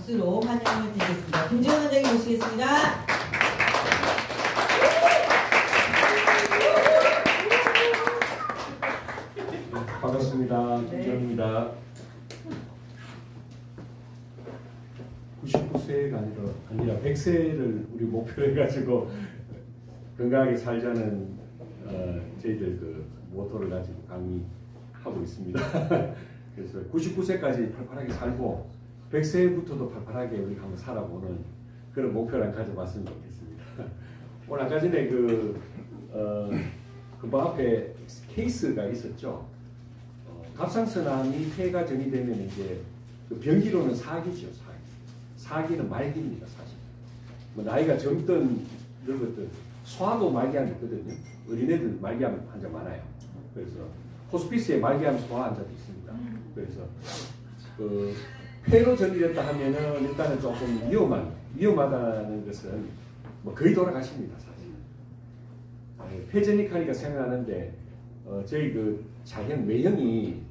박수로 환영을 드리겠습니다. 김지원 원장님 모시겠습니다. 반갑습니다. 김지원입니다. 99세가 아니라 100세를 우리 목표로 해가지고 건강하게 살자는 저희들 그 모토를 가지고 강의하고 있습니다. 그래서 99세까지 팔팔하게 살고 100세부터도 팔팔하게 우리가 한번 살아보는 그런 목표를 가져봤으면 좋겠습니다. 오늘 아까 전에 그 앞에 케이스가 있었죠. 갑상선암이 폐가 전이되면 이제 그 병기로는 사기죠. 사기는 말기입니다. 사실. 뭐 나이가 젊든 늙었든 소아도 말기암 있거든요. 어린애들 말기암 환자 많아요. 그래서 호스피스에 말기암 소아 환자도 있습니다. 그래서 그 폐로 전이됐다 하면은 일단은 조금 위험하다는 것은 뭐 거의 돌아가십니다. 사실. 폐전이하니까 생각나는데 저희 그 자형 매형이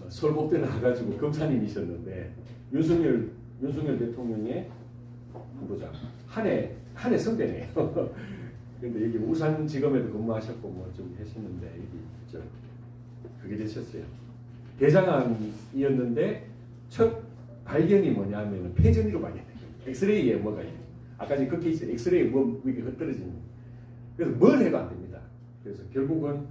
서울법대 나와가지고 검사님이셨는데 윤석열 대통령의 보자 한 해 선배네요. 근데 여기 울산지검에도 근무하셨고 뭐 좀 하셨는데 여기 그게 되셨어요. 대장암이었는데 첫 발견이 뭐냐면은 폐전이로 발견돼요. 엑스레이에 뭐가 있는. 아까 그 케이스 엑스레이에 뭐 이게 흩어지는. 그래서 뭘 해도 안 됩니다. 그래서 결국은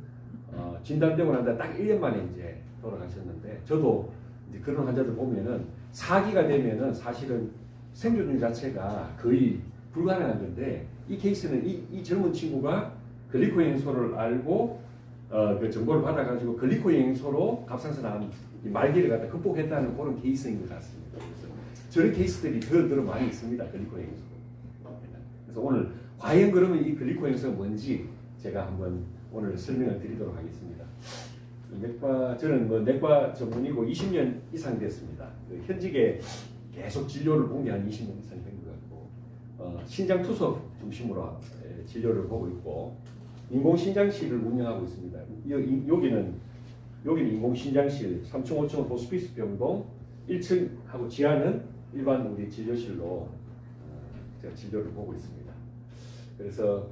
진단되고 난 다음에 딱 1년 만에 이제 돌아가셨는데 저도 이제 그런 환자들 보면은 사기가 되면은 사실은 생존율 자체가 거의 불가능한 건데 이 케이스는 이 젊은 친구가 글리코엔소를 알고 그 정보를 받아가지고 글리코엔소로 갑상선암 말기를 갖다 극복했다는 그런 케이스인 것 같습니다. 그래서 저런 케이스들이 더 많이 있습니다. 글리코엔소. 그래서 오늘 과연 그러면 이 글리코엔소가 뭔지 제가 한번 오늘 설명을 드리도록 하겠습니다. 저는 뭐 내과 전문이고 20년 이상 됐습니다. 현직에 계속 진료를 본 게 한 20년 이상 된 것 같고, 신장투석 중심으로 진료를 보고 있고, 인공신장실을 운영하고 있습니다. 여기는 인공신장실, 3층, 5층은 호스피스 병동, 1층하고 지하는 일반 우리 진료실로 제가 진료를 보고 있습니다. 그래서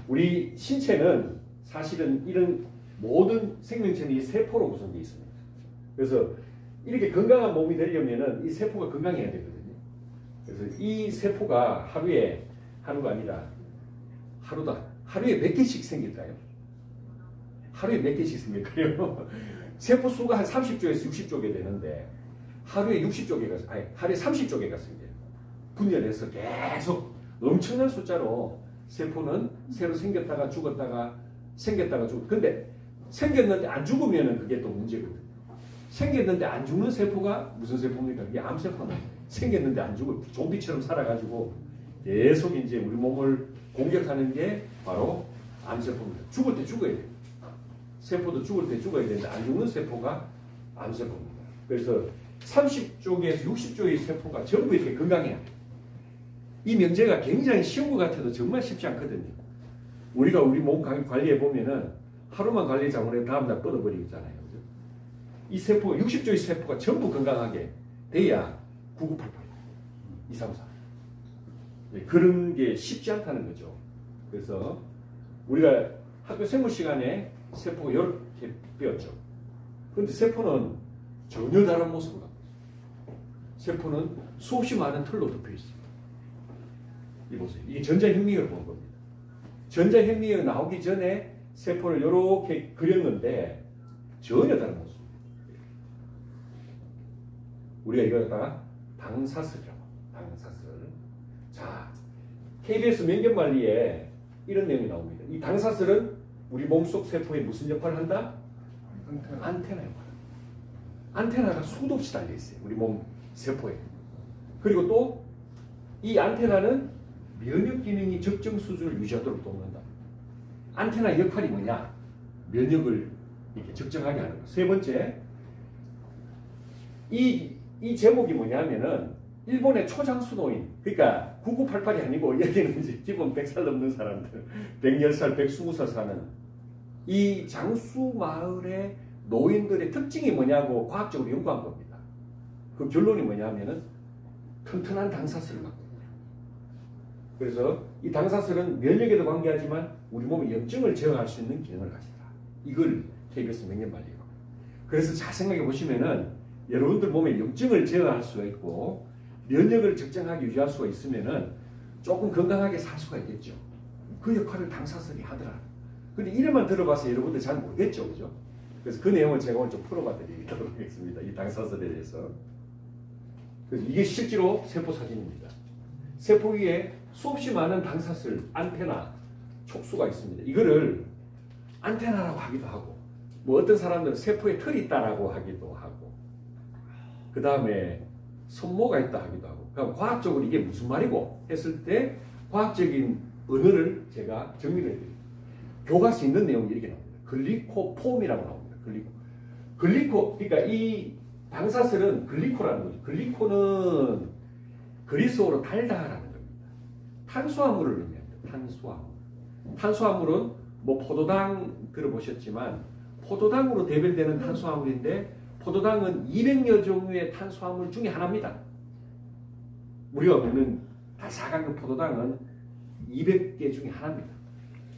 우리 신체는 사실은 이런 모든 생명체는 이 세포로 구성되어 있습니다. 그래서 이렇게 건강한 몸이 되려면은 이 세포가 건강해야 되거든요. 그래서 이 세포가 하루가 아니라 하루에 몇 개씩 생길까요? 하루에 몇 개씩 생길까요? 세포 수가 한 30조에서 60조개 되는데 하루에 60조개가 하루에 30조개가 생겨요. 분열해서 계속 엄청난 숫자로 세포는 새로 생겼다가 죽었다가 생겼다가 죽었다. 근데 생겼는데 안 죽으면은 그게 또 문제거든요. 생겼는데 안 죽는 세포가 무슨 세포입니까? 그게 암세포는 생겼는데 안 죽을 좀비처럼 살아가지고 계속 이제 우리 몸을 공격하는 게 바로 암세포입니다. 죽을 때 죽어야 돼요. 세포도 죽을 때 죽어야 되는데 안 죽는 세포가 암세포입니다. 그래서 30조에서 60조의 세포가 전부 이렇게 건강해야 돼요. 이 명제가 굉장히 쉬운 것 같아도 정말 쉽지 않거든요. 우리가 우리 몸 관리해 보면은 하루만 관리 잘못해도 다음날 뻗어버리잖아요. 그죠? 이 세포, 60조의 세포가 전부 건강하게 돼야 9988, 234. 네, 그런 게 쉽지 않다는 거죠. 그래서 우리가 학교 생물 시간에 세포가 이렇게 배웠죠. 그런데 세포는 전혀 다른 모습을 갖고 있어요. 세포는 수없이 많은 털로 덮여 있어요. 이 보세요. 이게 전자현미경을 본 겁니다. 전자현미경 나오기 전에 세포를 이렇게 그렸는데 전혀 다른 모습. 우리가 이걸 갖다가 방사슬이라고. 방사슬. 자, KBS 명견말리에 이런 내용이 나옵니다. 이 방사슬은 우리 몸속 세포에 무슨 역할을 한다? 안테나 역할. 안테나가 수도 없이 달려 있어요. 우리 몸 세포에. 그리고 또 이 안테나는 면역 기능이 적정 수준을 유지하도록 돕는다. 안테나 역할이 뭐냐? 면역을 이렇게 적정하게 하는 거. 세 번째, 이 제목이 뭐냐면은 일본의 초장수노인, 그러니까 9988이 아니고 여기는 이제 기본 100살 넘는 사람들, 110살, 120살 사는 이 장수 마을의 노인들의 특징이 뭐냐고 과학적으로 연구한 겁니다. 그 결론이 뭐냐면은 튼튼한 당사슬을 갖고 있다. 그래서 이 당사슬은 면역에도 관계하지만 우리 몸의 염증을 제어할 수 있는 기능을 가진다. 이걸 KBS 맹년발리가. 그래서 잘 생각해 보시면은 여러분들 몸에 염증을 제어할 수가 있고 면역을 적정하게 유지할 수가 있으면은 조금 건강하게 살 수가 있겠죠. 그 역할을 당사슬이 하더라. 근데 이름만 들어봐서 여러분들 잘 모르겠죠, 그죠? 그래서 그 내용을 제가 오늘 좀 풀어봐 드리도록 하겠습니다. 이 당사슬에 대해서. 그래서 이게 실제로 세포 사진입니다. 세포 위에 수없이 많은 당사슬, 안테나, 촉수가 있습니다. 이거를 안테나라고 하기도 하고, 뭐 어떤 사람들은 세포에 털이 있다라고 하기도 하고, 그 다음에 손모가 있다 하기도 하고, 그럼 과학적으로 이게 무슨 말이고 했을 때 과학적인 언어를 제가 정리를 해드립니다. 교과서에 있는 내용이 이렇게 나옵니다. 글리코폼이라고 나옵니다. 글리코, 그러니까 이 당사슬은 글리코라는 거죠. 글리코는 그리스어로 달다라는 겁니다. 탄수화물을 의미합니다. 탄수화물은 뭐 포도당 들어보셨지만 포도당으로 대별되는 탄수화물인데 포도당은 200여 종류의 탄수화물 중에 하나입니다. 우리가 먹는 다사각는 포도당은 200개 중에 하나입니다.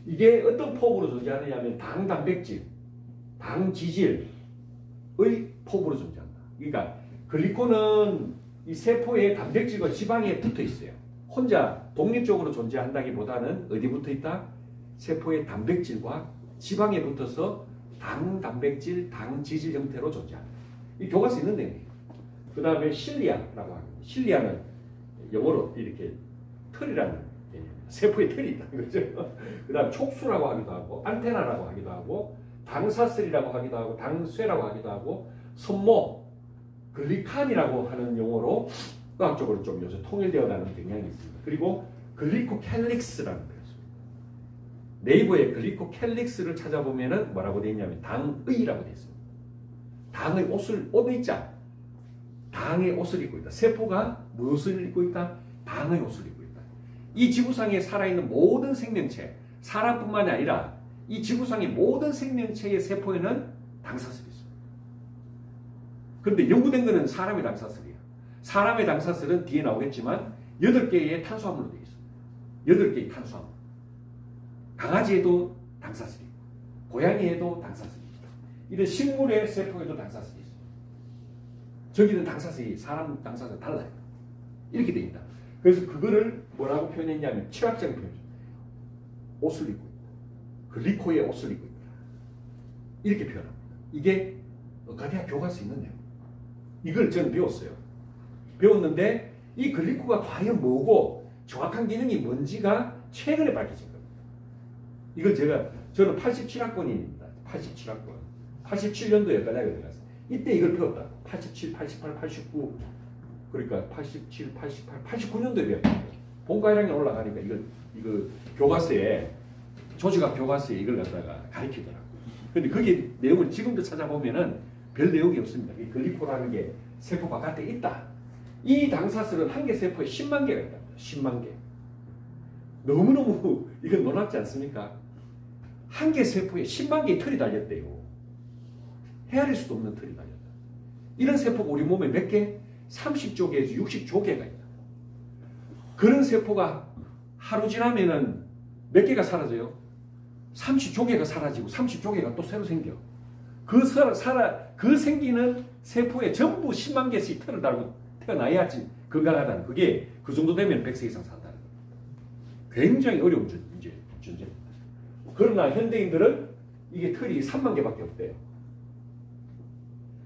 이게 어떤 폼으로 존재하느냐면 당 단백질, 당 지질의 폼으로 존재한다. 그러니까 글리코는 이 세포의 단백질과 지방에 붙어 있어요. 혼자 독립적으로 존재한다기보다는 어디 붙어 있다? 세포의 단백질과 지방에 붙어서 당 단백질, 당 지질 형태로 존재한다. 이 교과서에 있는 내용이에요. 그 다음에 실리아라고 합니다. 실리아는 영어로 이렇게 털이라는 개념입니다. 세포에 털이 있다는 거죠. 그 다음 촉수라고 하기도 하고 안테나라고 하기도 하고 당사슬이라고 하기도 하고 당쇠라고 하기도 하고 손모, 글리칸이라고 하는 용어로 과학적으로 좀 요새 통일되어 가는 경향이 있습니다. 그리고 글리코캘릭스라는 거 있습니다. 네이버에 글리코캘릭스를 찾아보면은 뭐라고 되어 있냐면 당의라고 되어 있습니다. 당의 옷을 입자. 당의 옷을 입고 있다. 세포가 무엇을 입고 있다? 당의 옷을 입고 있다. 이 지구상에 살아있는 모든 생명체, 사람뿐만이 아니라 이 지구상의 모든 생명체의 세포에는 당사슬이 있습니다. 그런데 연구된 것은 사람의 당사슬이에요. 사람의 당사슬은 뒤에 나오겠지만 8개의 탄수화물로 되어 있습니다. 8개의 탄수화물. 강아지에도 당사슬이 있고 고양이에도 당사슬이 있고 이런 식물의 세포에도 당사슬이 있습니다. 저기는 당사슬이 사람 당사슬 달라요. 이렇게 되어 있다. 그래서 그거를 뭐라고 표현했냐면 철학적인 표현이죠. 옷을 입고 있다. 글리코의 옷을 입고 있다. 이렇게 표현합니다. 이게 어카디아 교과서에 있는 내용. 이걸 저는 배웠어요. 배웠는데 이 글리코가 과연 뭐고 정확한 기능이 뭔지가 최근에 밝혀진 겁니다. 이걸 저는 87학번입니다. 87학번. 87년도에 여기까지 들어갔어요. 이때 이걸 배웠다. 87, 88, 89 그러니까 87, 88, 89년도에 배웠다. 본과 1학년 올라가니까 이거 교과서에 조직학 교과서에 이걸 갖다가 가르치더라고요. 근데 그게 내용을 지금도 찾아보면은 별 내용이 없습니다. 이 글리코라는 게 세포 바깥에 있다. 이 당사슬은 한 개 세포에 10만 개가 있답니다. 10만 개. 너무너무 이건 놀랍지 않습니까? 한 개 세포에 10만 개의 털이 달렸대요. 헤아릴 수도 없는 털이 달렸다. 이런 세포가 우리 몸에 몇 개? 30조개에서 60조개가 있다. 그런 세포가 하루 지나면은 몇 개가 사라져요? 30조개가 사라지고 30조개가 또 새로 생겨. 그 생기는 세포에 전부 10만 개씩 털을 달고 태어나야지 건강하다는 그게 그 정도 되면 100세 이상 산다는 거예요. 굉장히 어려운 존재입니다. 그러나 현대인들은 이게 털이 3만 개밖에 없대요.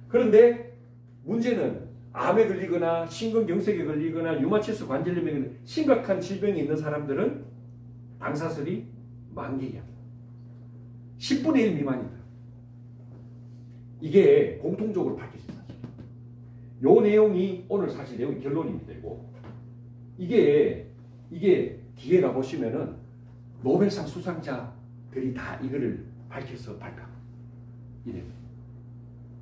그런데 문제는 암에 걸리거나 심근경색에 걸리거나 류마티스 관절염에 걸리거나 심각한 질병이 있는 사람들은 당사슬이 10,000개야. 10분의 1 미만이다. 이게 공통적으로 밝혀진 사실이에요. 요 내용이 오늘 사실 내용이 결론이 되고 이게 뒤에 가보시면은 노벨상 수상자들이 다 이거를 밝혀서 발표하고 이래요.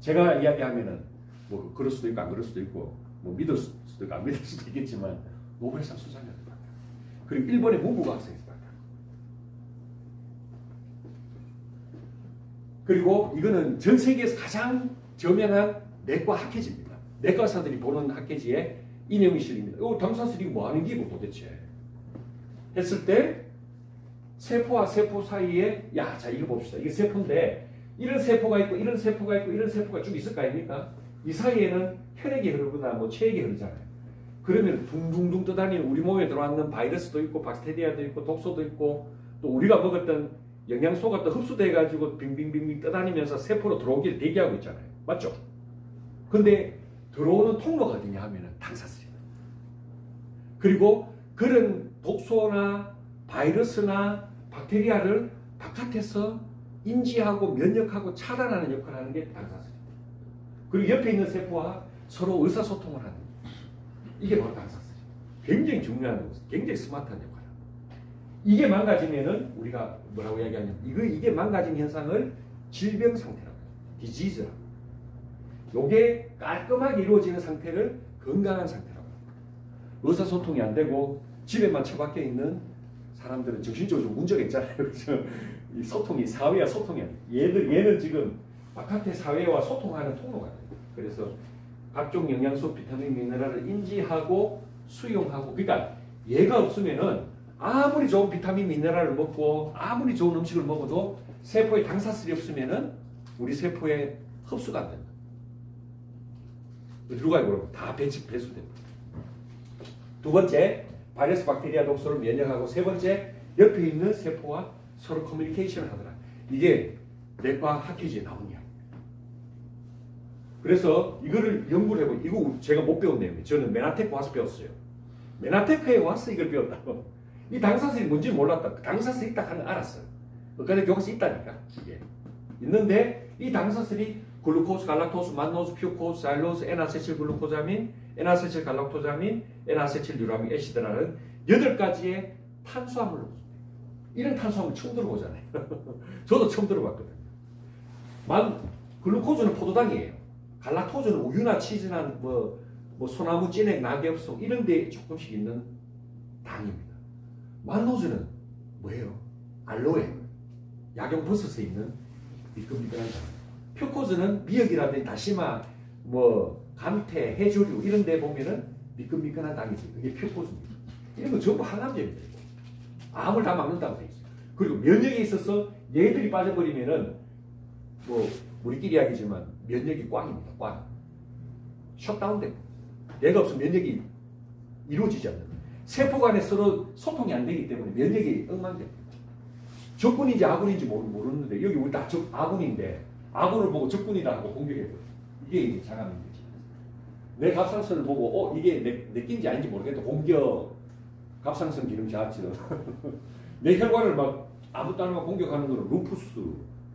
제가 이야기하면은 뭐 그럴 수도 있고 안 그럴 수도 있고 뭐 믿을 수도 있고 안 믿을 수도 있겠지만 노벨상 수상자들 발표. 그리고 일본의 문부과학상에서 발표. 그리고 이거는 전 세계에서 가장 저명한 내과 학회지입니다. 내과 의사들이 보는 학계지에 이 내용이 실립니다. 당사슬이 뭐 하는 기고 도대체 했을 때 세포와 세포 사이에 자 이거 봅시다. 이게 세포인데 이런 세포가 있고 이런 세포가 있고 이런 세포가 쭉 있을 거 아닙니까? 이 사이에는 혈액이 흐르거나 뭐 체액이 흐르잖아요. 그러면 둥둥둥 떠다니는 우리 몸에 들어왔는 바이러스도 있고 박테리아도 있고 독소도 있고 또 우리가 먹었던 영양소가 또 흡수돼 가지고 빙빙빙빙 떠다니면서 세포로 들어오길 대기하고 있잖아요. 맞죠? 근데 들어오는 통로가 어디냐 하면은 당사슬입니다. 그리고 그런 독소나 바이러스나 박테리아를 바깥에서 인지하고 면역하고 차단하는 역할을 하는 게 당사슬입니다. 그리고 옆에 있는 세포와 서로 의사소통을 하는 이게 바로 당사슬이에요. 굉장히 중요한, 굉장히 스마트한 역할을 합니다. 이게 망가지면은 우리가 뭐라고 이야기하냐면 이게 망가진 현상을 질병 상태라고 해요. 디지즈라고. 요게 깔끔하게 이루어지는 상태를 건강한 상태라고 합니다. 의사소통이 안 되고 집에만 처박혀 있는 사람들은 정신적으로 좀 문제가 있잖아요. 그렇죠? 이 소통이 사회와 소통이 아니에요. 얘는 지금 바깥의 사회와 소통하는 통로가 돼요. 그래서 각종 영양소, 비타민, 미네랄을 인지하고 수용하고, 그러니까 얘가 없으면은 아무리 좋은 비타민, 미네랄을 먹고 아무리 좋은 음식을 먹어도 세포에 당사슬이 없으면은 우리 세포에 흡수가 안 된다. 들어가요, 그러면 다 배수됩니다. 두 번째, 바이러스, 박테리아, 독소를 면역하고, 세 번째, 옆에 있는 세포와 서로 커뮤니케이션을 하더라. 이게 내과 학회지에 나온 이야기입니다. 그래서 이거를 연구를 해보고, 이거 제가 못 배운 내용이에요. 저는 메나테크 와서 배웠어요. 메나테크에 와서 이걸 배웠다고. 이 당사슬이 뭔지 몰랐다. 당사슬이 있다 하는 걸 알았어요. 그러니까 교과서에 있다니까. 이게 있는데 이 당사슬이 글루코스, 갈락토스, 만노스, 퓨코스, 자일로스, N아세틸 글루코자민, N아세틸 갈락토자민, N아세틸 유라믹 애시드라는 8가지의 탄수화물을 이런 탄수화물 처음 들어보잖아요. 저도 처음 들어봤거든요. 글루코즈는 포도당이에요. 갈락토즈는 우유나 치즈나 뭐 소나무, 진액, 낙엽속 이런 데 조금씩 있는 당입니다. 만노즈는 뭐예요? 알로에, 약용버섯에 있는 미끈미끈한 당. 퓨코즈는 미역이라든지 다시마, 감태, 해조류 이런 데 보면은 미끈미끈한 당이지. 그게 퓨코즈입니다. 이런 거 전부 항암제입니다. 암을 다 막는다고 돼 있어요. 그리고 면역에 있어서 얘들이 빠져버리면은 우리끼리 이야기지만 면역이 꽝입니다. 꽝. 셧다운됩니다. 얘가 없으면 면역이 이루어지지 않는다. 세포 간에 서로 소통이 안 되기 때문에 면역이 엉망됩니다. 적군인지 아군인지 모르는데 여기 우리 다 아군인데 아군을 보고 적군이다 하고 공격해요. 이게 이제 장암입니다. 내 갑상선을 보고 이게 내 끼인지 아닌지 모르겠다. 공격. 갑상선 기능 저하증. 내 혈관을 막 아무것도 안 하고 공격하는 거는 루푸스.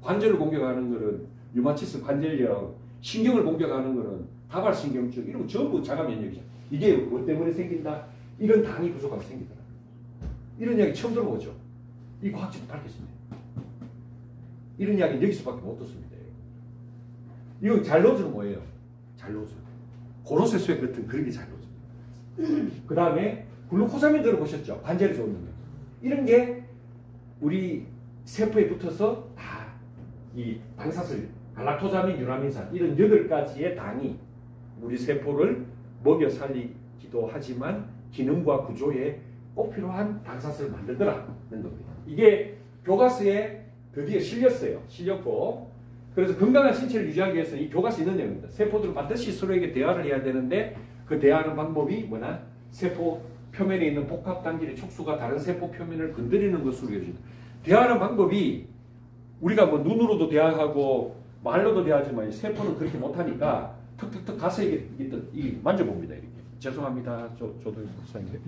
관절을 공격하는 거는 류마티스 관절염. 신경을 공격하는 거는 다발신경증. 이런 거 전부 자가 면역이죠. 이게 뭐 때문에 생긴다? 이런 당이 부족하면 생기더라. 이런 이야기 처음 들어보죠. 이 과학적으로 밝혔습니다. 이런 이야기는 여기서밖에 못 듣습니다. 이거 잘로즈는 뭐예요? 잘로즈. 고로세수액 같은 그런 게 잘로즈. 그 다음에 글루코사민 들어보셨죠? 관절에 좋은 영양. 이런 게 우리 세포에 붙어서 다 이 당사슬, 갈락토자민, 유라민산 이런 8가지의 당이 우리 세포를 먹여 살리기도 하지만 기능과 구조에 꼭 필요한 당사슬을 만들더라는 겁니다. 이게 교과서에 드디어 실렸고 그래서 건강한 신체를 유지하기 위해서 이 교과서에 있는 내용입니다. 세포들은 반드시 서로에게 대화를 해야 되는데 그 대화하는 방법이 뭐냐? 세포 표면에 있는 복합단질의 촉수가 다른 세포 표면을 건드리는 것으로 이루어집니다. 대화하는 방법이 우리가 눈으로도 대화하고 말로도 대화하지만 세포는 그렇게 못하니까 턱턱턱 가서 이게 만져봅니다. 이렇게. 죄송합니다. 저도 목사님.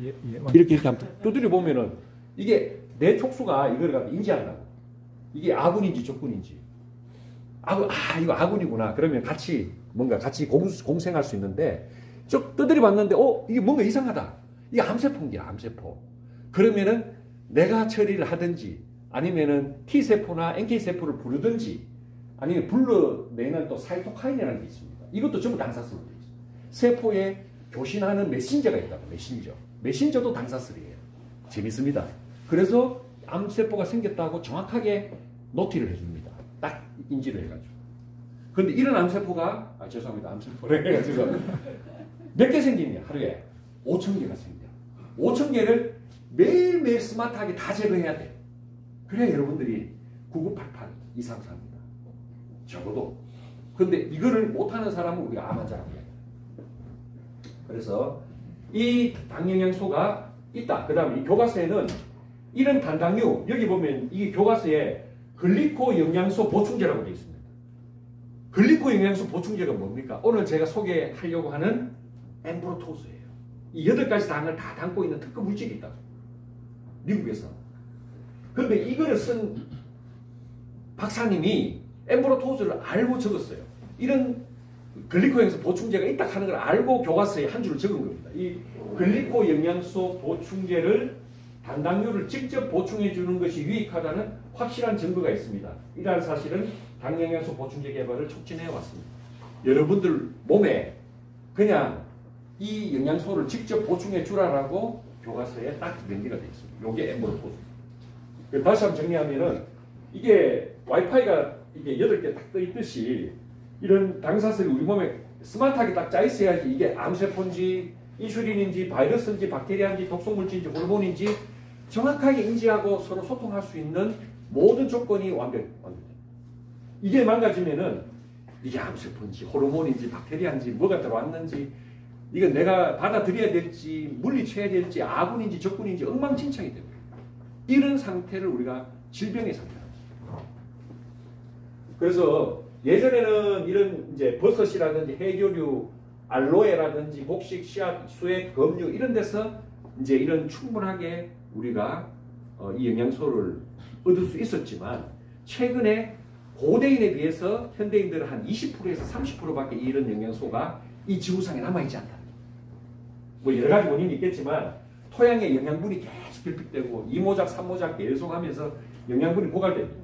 이렇게 한번 두드려 보면은 이게 내 촉수가 이걸 갖고 인지한다고. 이게 아군인지 적군인지. 이거 아군이구나. 그러면 같이 공생할 수 있는데 쭉 두드려 봤는데 이게 뭔가 이상하다. 이게 암세포인기야, 암세포. 그러면은 내가 처리를 하든지 아니면은 T세포나 NK세포를 부르든지 아니면 불러내는 또 사이토카인이라는 게 있습니다. 이것도 전부 당사슬로 되어 있습니다. 세포에 교신하는 메신저가 있다고. 메신저도 당사슬이에요. 재밌습니다. 그래서 암세포가 생겼다고 정확하게 노티를 해줍니다. 딱 인지를 해가지고. 근데 이런 암세포가, 죄송합니다. 암세포래 해가지고 몇 개 생기냐, 하루에? 5,000개가 생겨. 5,000개를 매일매일 스마트하게 다 제거해야 돼. 그래야 여러분들이 9988 이상 삽니다. 적어도. 근데 이거를 못하는 사람은 우리가 암 환자라고 해요. 그래서 이 당영양소가 있다. 그 다음에 이 교과서에는 이런 단당류, 여기 보면 이 교과서에 글리코 영양소 보충제라고 되어 있습니다. 글리코 영양소 보충제가 뭡니까? 오늘 제가 소개하려고 하는 엠브로토스예요. 이 8가지 당을 다 담고 있는 특급 물질이 있다. 미국에서. 그런데 이거를 쓴 박사님이 엠브로토스를 알고 적었어요. 이런 글리코 영양소 보충제가 있다 하는 걸 알고 교과서에 한 줄을 적은 겁니다. 이 글리코 영양소 보충제를 단당류를 직접 보충해 주는 것이 유익하다는 확실한 증거가 있습니다. 이러한 사실은 당영양소 보충제 개발을 촉진해 왔습니다. 여러분들 몸에 그냥 이 영양소를 직접 보충해 주라라고 교과서에 딱 명기가 되어 있습니다. 요게 엠브로토스. 다시 한번 정리하면은 이게 와이파이가 이게 8개 딱 떠 있듯이 이런 당사슬이 우리 몸에 스마트하게 딱 짜 있어야지 이게 암세포인지 인슐린인지 바이러스인지 박테리아인지 독성물질인지 호르몬인지 정확하게 인지하고 서로 소통할 수 있는 모든 조건이 완벽해. 이게 망가지면은 이게 암세포인지 호르몬인지 박테리아인지 뭐가 들어왔는지 이건 내가 받아들여야 될지 물리쳐야 될지 아군인지 적군인지 엉망진창이 됩니다. 이런 상태를 우리가 질병의 상태라고 합니다. 그래서 예전에는 이런 이제 버섯이라든지 해조류, 알로에라든지 곡식, 씨앗, 수액, 검류 이런 데서 이제 이런 충분하게 우리가 이 영양소를 얻을 수 있었지만 최근에 고대인에 비해서 현대인들은 한 20%에서 30%밖에 이런 영양소가 이 지구상에 남아있지 않다. 뭐 여러 가지 원인이 있겠지만 토양에 영양분이 계속 결핍되고 이모작, 삼모작 계속하면서 영양분이 고갈됩니다.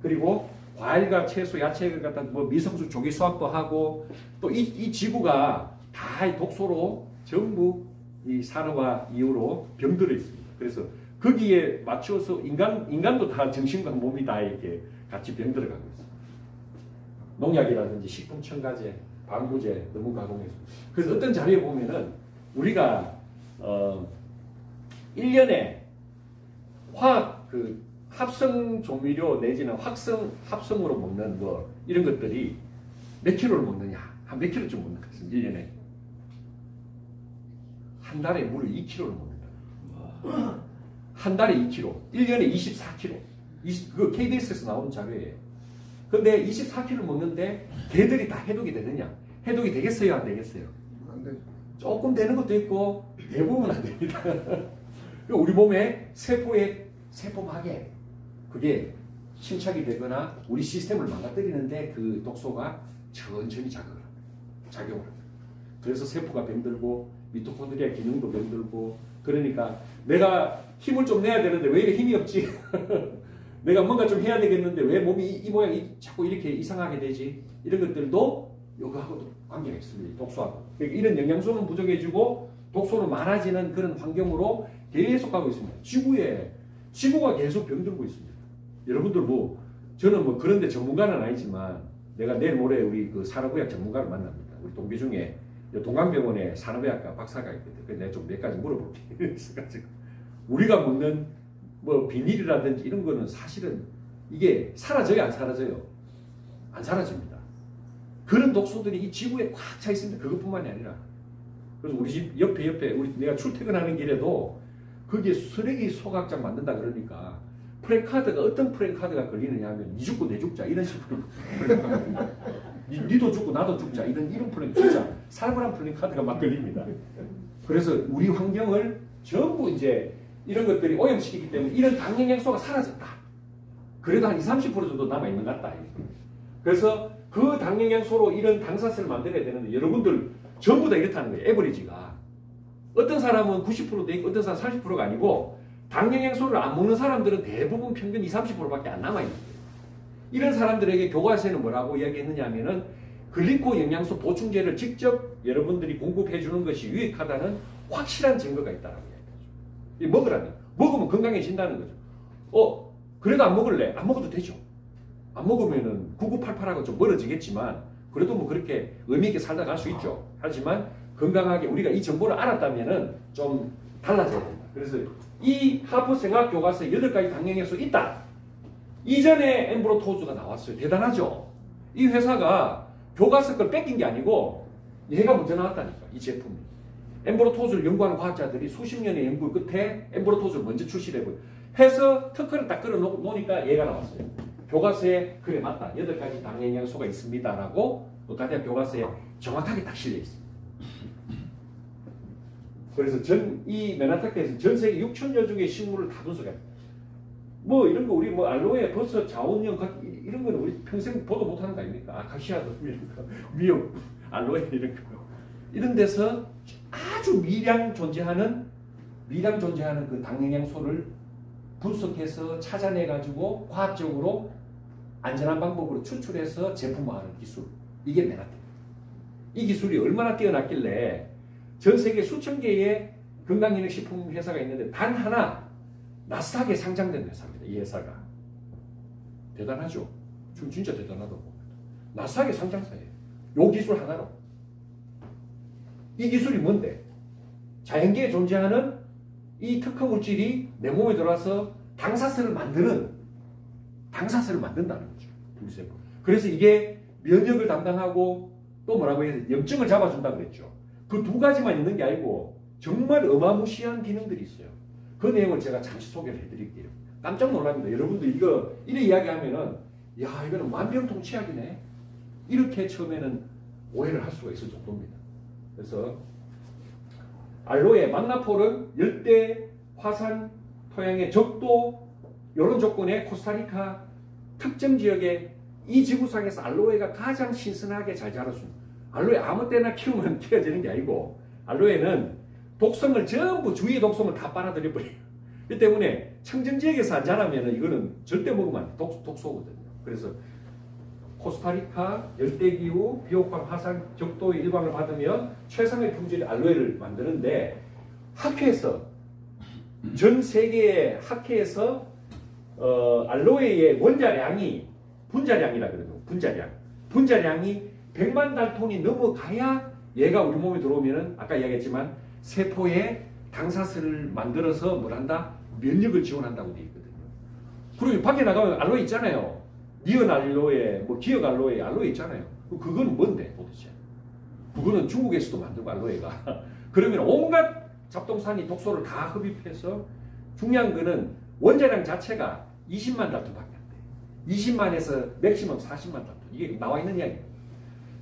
그리고 과일과 채소, 야채를 갖다 뭐 미성수 조기 수확도 하고 또 이 지구가 다 독소로 전부 이 산업화 이후로 병들어 있습니다. 그래서 거기에 맞춰서 인간도 다 정신과 몸이 다 이렇게 같이 병들어가고 있습니다. 농약이라든지 식품 첨가제, 방부제 너무 가공해서. 그래서 어떤 자료에 보면은 우리가 1년에 화학 합성 조미료 내지는 합성으로 먹는 뭐 이런 것들이 몇 킬로를 먹느냐? 한 몇 킬로쯤 먹는 것같습니다 1년에. 한 달에 무려 2킬로를 먹는다. 한 달에 2킬로, 1년에 24킬로. 그거 KBS에서 나오는 자료예요. 근데 24킬로를 먹는데 걔들이 다 해독이 되느냐? 해독이 되겠어요? 안 되겠어요? 안 돼. 조금 되는 것도 있고 대부분 안 됩니다. 우리 몸에 세포막에 그게 침착이 되거나 우리 시스템을 망가뜨리는데 그 독소가 천천히 작용을 합니다. 그래서 세포가 병들고 미토콘드리아 기능도 병들고 그러니까 내가 힘을 좀 내야 되는데 왜 이렇게 힘이 없지? 내가 뭔가 좀 해야 되겠는데 왜 몸이 이 모양이 자꾸 이렇게 이상하게 되지? 이런 것들도 이거하고도 관계가 있습니다. 독소하고. 그러니까 이런 영양소는 부족해지고 독소는 많아지는 그런 환경으로 계속 가고 있습니다. 지구가 계속 병들고 있습니다. 여러분들 저는 그런데 전문가는 아니지만 내가 내일 모레 우리 그 산업의학 전문가를 만납니다. 우리 동기 중에 동강병원에 산업의학과 박사가 있거든. 그래서 내가 좀 몇 가지 물어볼게. 그래가지고 우리가 먹는 비닐이라든지 이런 거는 사실은 이게 사라져요, 안 사라져요? 안 사라집니다. 그런 독소들이 이 지구에 꽉 차 있습니다. 그것뿐만이 아니라. 그래서 우리 집 옆에 내가 출퇴근하는 길에도 거기에 쓰레기 소각장 만든다 그러니까 프랜카드가 어떤 프랜카드가 걸리느냐 하면 니 죽고 내 죽자 이런 식으로 니도 죽고 나도 죽자 이런 플랜 진짜 살벌한 플랜카드가 막 걸립니다. 그래서 우리 환경을 전부 이제 이런 것들이 오염시키기 때문에 이런 당영양소가 사라졌다. 그래도 한 20-30% 정도 남아있는 것 같다. 그래서 그 당영양소로 이런 당사슬을 만들어야 되는데 여러분들 전부 다 이렇다는 거예요. 에버리지가. 어떤 사람은 90%돼 있고 어떤 사람은 30%가 아니고 당영양소를 안 먹는 사람들은 대부분 평균 20-30%밖에 안 남아있는 거예요. 이런 사람들에게 교과서에는 뭐라고 이야기했느냐 하면은 글리코 영양소 보충제를 직접 여러분들이 공급해 주는 것이 유익하다는 확실한 증거가 있다라고 이야기하죠. 먹으라면. 먹으면 건강해진다는 거죠. 그래도 안 먹을래? 안 먹어도 되죠. 안 먹으면은 9988하고 좀 멀어지겠지만 그래도 뭐 그렇게 의미 있게 살다 갈 수 있죠. 하지만 건강하게 우리가 이 정보를 알았다면은 좀 달라져야 된다. 그래서 이 하프 생화학 교과서에 8가지 당뇨 영양소 있다. 이전에 엠브로토즈가 나왔어요. 대단하죠. 이 회사가 교과서 걸 뺏긴 게 아니고 얘가 먼저 나왔다니까. 이 제품이. 엠브로토즈를 연구하는 과학자들이 수십 년의 연구 끝에 엠브로토즈를 먼저 출시를 해서 특허를 딱 끌어 놓으니까 얘가 나왔어요. 교과서에 그래 맞다. 8가지 당뇨 영양소가 있습니다라고 의과대학 교과서에 정확하게 딱 실려 있습니다. 그래서 이 맨하탄에서 전 세계 6천여 종의 식물을 다 분석해요. 뭐 이런 거 우리 뭐 알로에, 버섯, 자원령 이런 거는 우리 평생 보도 못하는 거 아닙니까? 아카시아도 이런 거, 미역, 알로에 이런 거 이런 데서 아주 미량 존재하는 그 당영양소를 분석해서 찾아내 가지고 과학적으로 안전한 방법으로 추출해서 제품화하는 기술, 이게 맨하탄. 이 기술이 얼마나 뛰어났길래 전 세계 수천 개의 건강기능식품 회사가 있는데 단 하나 나스닥에 상장된 회사입니다. 이 회사가. 대단하죠? 진짜 대단하다고. 나스닥의 상장사예요. 요 기술 하나로. 이 기술이 뭔데? 자연계에 존재하는 이 특허 물질이 내 몸에 들어와서 당사슬을 만든다는 거죠. 분비세포. 그래서 이게 면역을 담당하고 또 뭐라고 해서 염증을 잡아준다고 그랬죠. 그 2가지만 있는 게 아니고 정말 어마무시한 기능들이 있어요. 그 내용을 제가 잠시 소개를 해드릴게요. 깜짝 놀랍니다. 여러분들 이래 이야기하면은 야 이거는 만병통치약이네. 이렇게 처음에는 오해를 할 수가 있을 정도입니다. 그래서 알로에, 망나폴은 열대, 화산, 토양의 적도 이런 조건의 코스타리카 특정 지역에 이 지구상에서 알로에가 가장 신선하게 잘 자라줍니다. 알로에 아무 때나 키우면 키워지는 게 아니고 알로에는 독성을 전부 주위의 독성을 다 빨아들여 버려요. 이 때문에 청정지역에서 안 자라면 이거는 절대 먹으면 안 돼. 독소거든요. 그래서 코스타리카 열대기후 비옥황 화산 적도의 일광을 받으면 최상의 품질의 알로에를 만드는데 학회에서 전 세계의 학회에서 알로에의 원자량이 분자량이라 그러죠. 분자량이 100만 달톤이 넘어가야 얘가 우리 몸에 들어오면은 아까 이야기했지만 세포에 당사슬을 만들어서 뭘 한다? 면역을 지원한다고 되어 있거든요. 그리고 밖에 나가면 알로에 있잖아요. 니은 알로에, 뭐 기역 알로에 있잖아요. 그건 뭔데 도대체? 그거는 중국에서도 만들고 알로에가. 그러면 온갖 잡동산이 독소를 다 흡입해서 중요한 거는 원자량 자체가 20만 달톤밖에 안 돼. 20만에서 맥시멈 40만 달톤. 이게 나와 있는 이야기예요.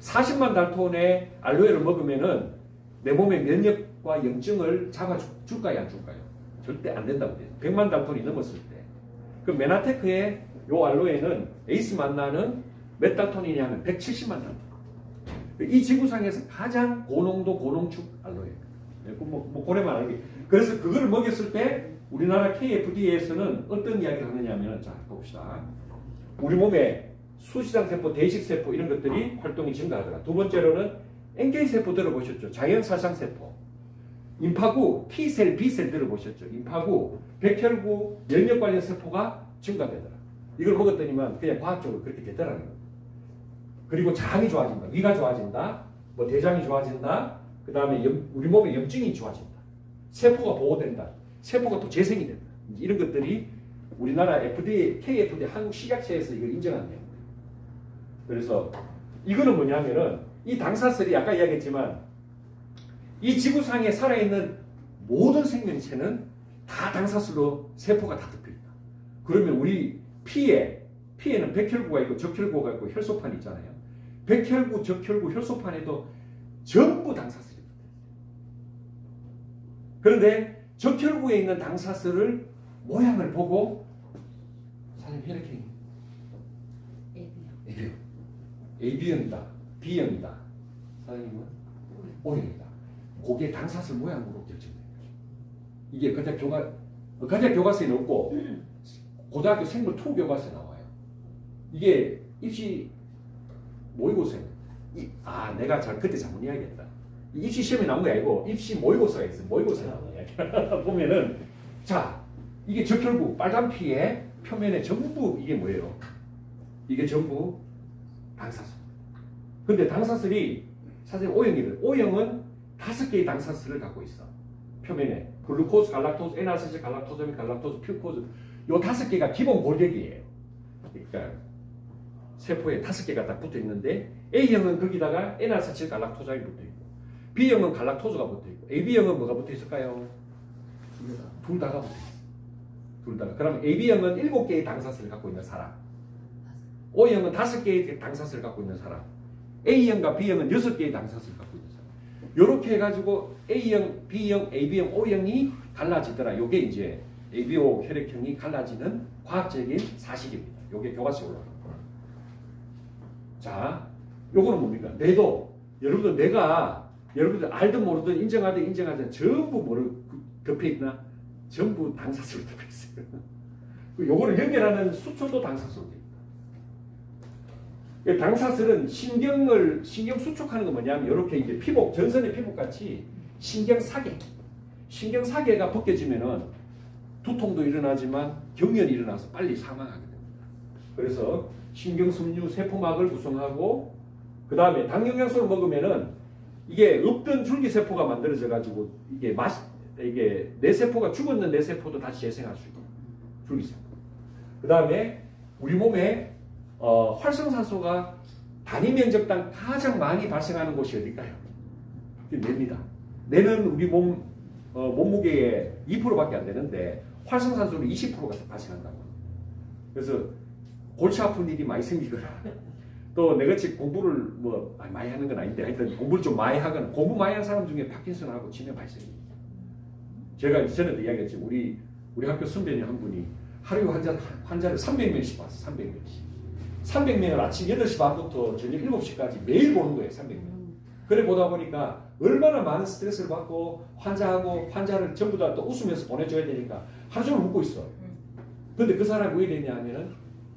40만 달톤의 알로에를 먹으면은 내 몸의 면역과 염증을 잡아줄까요? 안 줄까요? 절대 안 된다고 돼요. 100만 달톤이 넘었을 때. 그 메나테크의 요 알로에는 에이스 만나는 몇 달톤이냐면 170만 달톤. 이 지구상에서 가장 고농도 고농축 알로에. 뭐 고래만 알게. 그래서 그거를 먹였을 때 우리나라 KFDA에서는 어떤 이야기를 하느냐면 자 봅시다. 우리 몸에 수시장세포, 대식세포 이런 것들이 활동이 증가하더라. 두 번째로는 NK세포 들어보셨죠? 자연살상세포. 임파구, T셀, B셀 들어보셨죠? 임파구, 백혈구, 면역 관련 세포가 증가되더라. 이걸 먹었더니만 그냥 과학적으로 그렇게 되더라는 거예요. 그리고 장이 좋아진다. 위가 좋아진다. 뭐 대장이 좋아진다. 그 다음에 우리 몸의 염증이 좋아진다. 세포가 보호된다. 세포가 또 재생이 된다. 이런 것들이 우리나라 FDA, KFDA 한국식약처에서 이걸 인정한 내용. 그래서 이거는 뭐냐면은 이 당사슬이 아까 이야기했지만 이 지구상에 살아있는 모든 생명체는 다 당사슬로 세포가 다 덮여있다. 그러면 우리 피에는 백혈구가 있고 적혈구가 있고 혈소판이 있잖아요. 백혈구, 적혈구, 혈소판에도 전부 당사슬이 붙어요. 그런데 적혈구에 있는 당사슬을 모양을 보고 사장님 혈액형이 AB형이다. B형이다. 사장님은 O형이다. 그게 당사슬 모양으로 결정돼요. 이게 의과대학 교과서에 없고 고등학교 생물 2 교과서에 나와요. 이게 입시 모의고사예요. 내가 그때 잘못 이야기했다. 입시 시험에 나온 게 아니고 입시 모의고사가 있어요. 모의고사에 나온 이야기. 보면은 자 이게 적혈구 빨간 피의 표면에 전부 이게 뭐예요? 이게 전부 당사슬. 근데 당사슬이 사실 O형이거든. O형은 5개의 당사슬을 갖고 있어. 표면에 글루코스, 갈락토스, N아세틸, 갈락토스, 갈락토스, 퓨코스 요 5개가 기본 골격이에요. 그러니까 세포에 5개가 딱 붙어 있는데 A형은 거기다가 N아세틸, 갈락토스가 붙어 있고 B형은 갈락토스가 붙어 있고 AB형은 뭐가 붙어 있을까요? 둘 다가 붙어 있어. 둘 다가. 그럼 AB형은 7개의 당사슬을 갖고 있는 사람. O형은 5개의 당사슬을 갖고 있는 사람. A형과 B형은 6개의 당사슬을 갖고 있는 사람. 요렇게 해가지고 A형, B형, AB형, O형이 갈라지더라. 요게 이제 ABO 혈액형이 갈라지는 과학적인 사실입니다. 요게 교과서에 올라가는 거예요. 자, 요거는 뭡니까? 뇌도 여러분들 내가 여러분들 알든 모르든 인정하든 인정하든 전부 뭐를 덮여있나? 전부 당사슬로 덮여있어요. 요거를 연결하는 수초도 당사슬로 돼 있다. 당사슬은 신경 수축하는 건 뭐냐면 이렇게 이제 피복, 전선의 피복같이 신경사계가 벗겨지면은 두통도 일어나지만 경련이 일어나서 빨리 사망하게 됩니다. 그래서 신경섬유 세포막을 구성하고 그 다음에 당영양소를 먹으면은 이게 없던 줄기세포가 만들어져 가지고 이게 뇌세포가 죽었는 뇌세포도 다시 재생할 수 있고 줄기세포. 그 다음에 우리 몸에 활성산소가 단위 면적당 가장 많이 발생하는 곳이 어딜까요? 뇌입니다. 뇌는 우리 몸무게의 2%밖에 안 되는데 활성산소는 20%가 발생한다고. 그래서 골치 아픈 일이 많이 생기거나 또 내같이 공부를 뭐 많이 하는 건 아닌데 하여튼 공부를 좀 많이 하거나 공부 많이 하는 사람 중에 파킨슨하고 치매 발생입니다. 제가 전에도 이야기했지 우리 학교 선배님 한 분이 하루에 환자를 300명씩 봤어. 300명씩. 300명을 아침 8시 반부터 저녁 7시까지 매일 보는 거예요. 300명. 그래 보다 보니까 얼마나 많은 스트레스를 받고 환자를 전부 다 또 웃으면서 보내줘야 되니까 하루 종일 웃고 있어. 근데 그 사람이 왜 되냐 하면은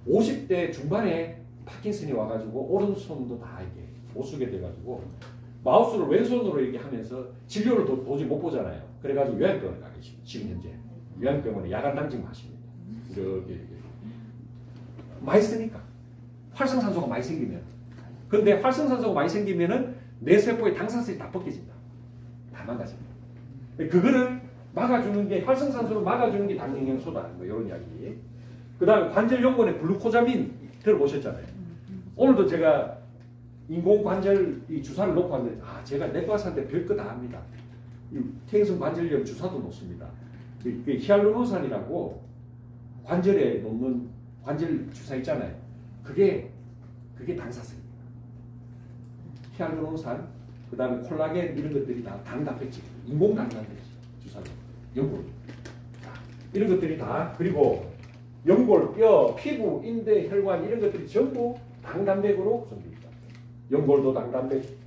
50대 중반에 파킨슨이 와가지고 오른손도 다 이게 못 쓰게 돼가지고 마우스를 왼손으로 이렇게 하면서 진료를 도저히 못 보잖아요. 그래가지고 요양병원에 가 계십니다. 지금 현재 요양병원에 야간 당직만 하십니다. 이렇게 많이 쓰니까 활성산소가 많이 생기면 근데 활성산소가 많이 생기면은 뇌세포의 당사슬이 다 벗겨진다. 다 망가집니다. 그거를 막아주는 게 활성산소를 막아주는 게 당영양소다. 뭐 이런 이야기. 그 다음에 관절연골에 글루코자민 들어보셨잖아요. 오늘도 제가 인공관절 이 주사를 놓고 왔는데 제가 내과사인데 별거 다 합니다. 퇴행성 관절염 주사도 놓습니다. 히알루론산이라고 관절에 놓는 관절 주사 있잖아요. 그게 당사슬입니다. 히알루론산, 그 다음에 콜라겐 이런 것들이 다 당단백질, 인공 당단백질 주사로 연골. 이런 것들이 다 그리고 연골, 뼈, 피부, 인대, 혈관 이런 것들이 전부 당단백으로 구성됩니다. 연골도 당단백,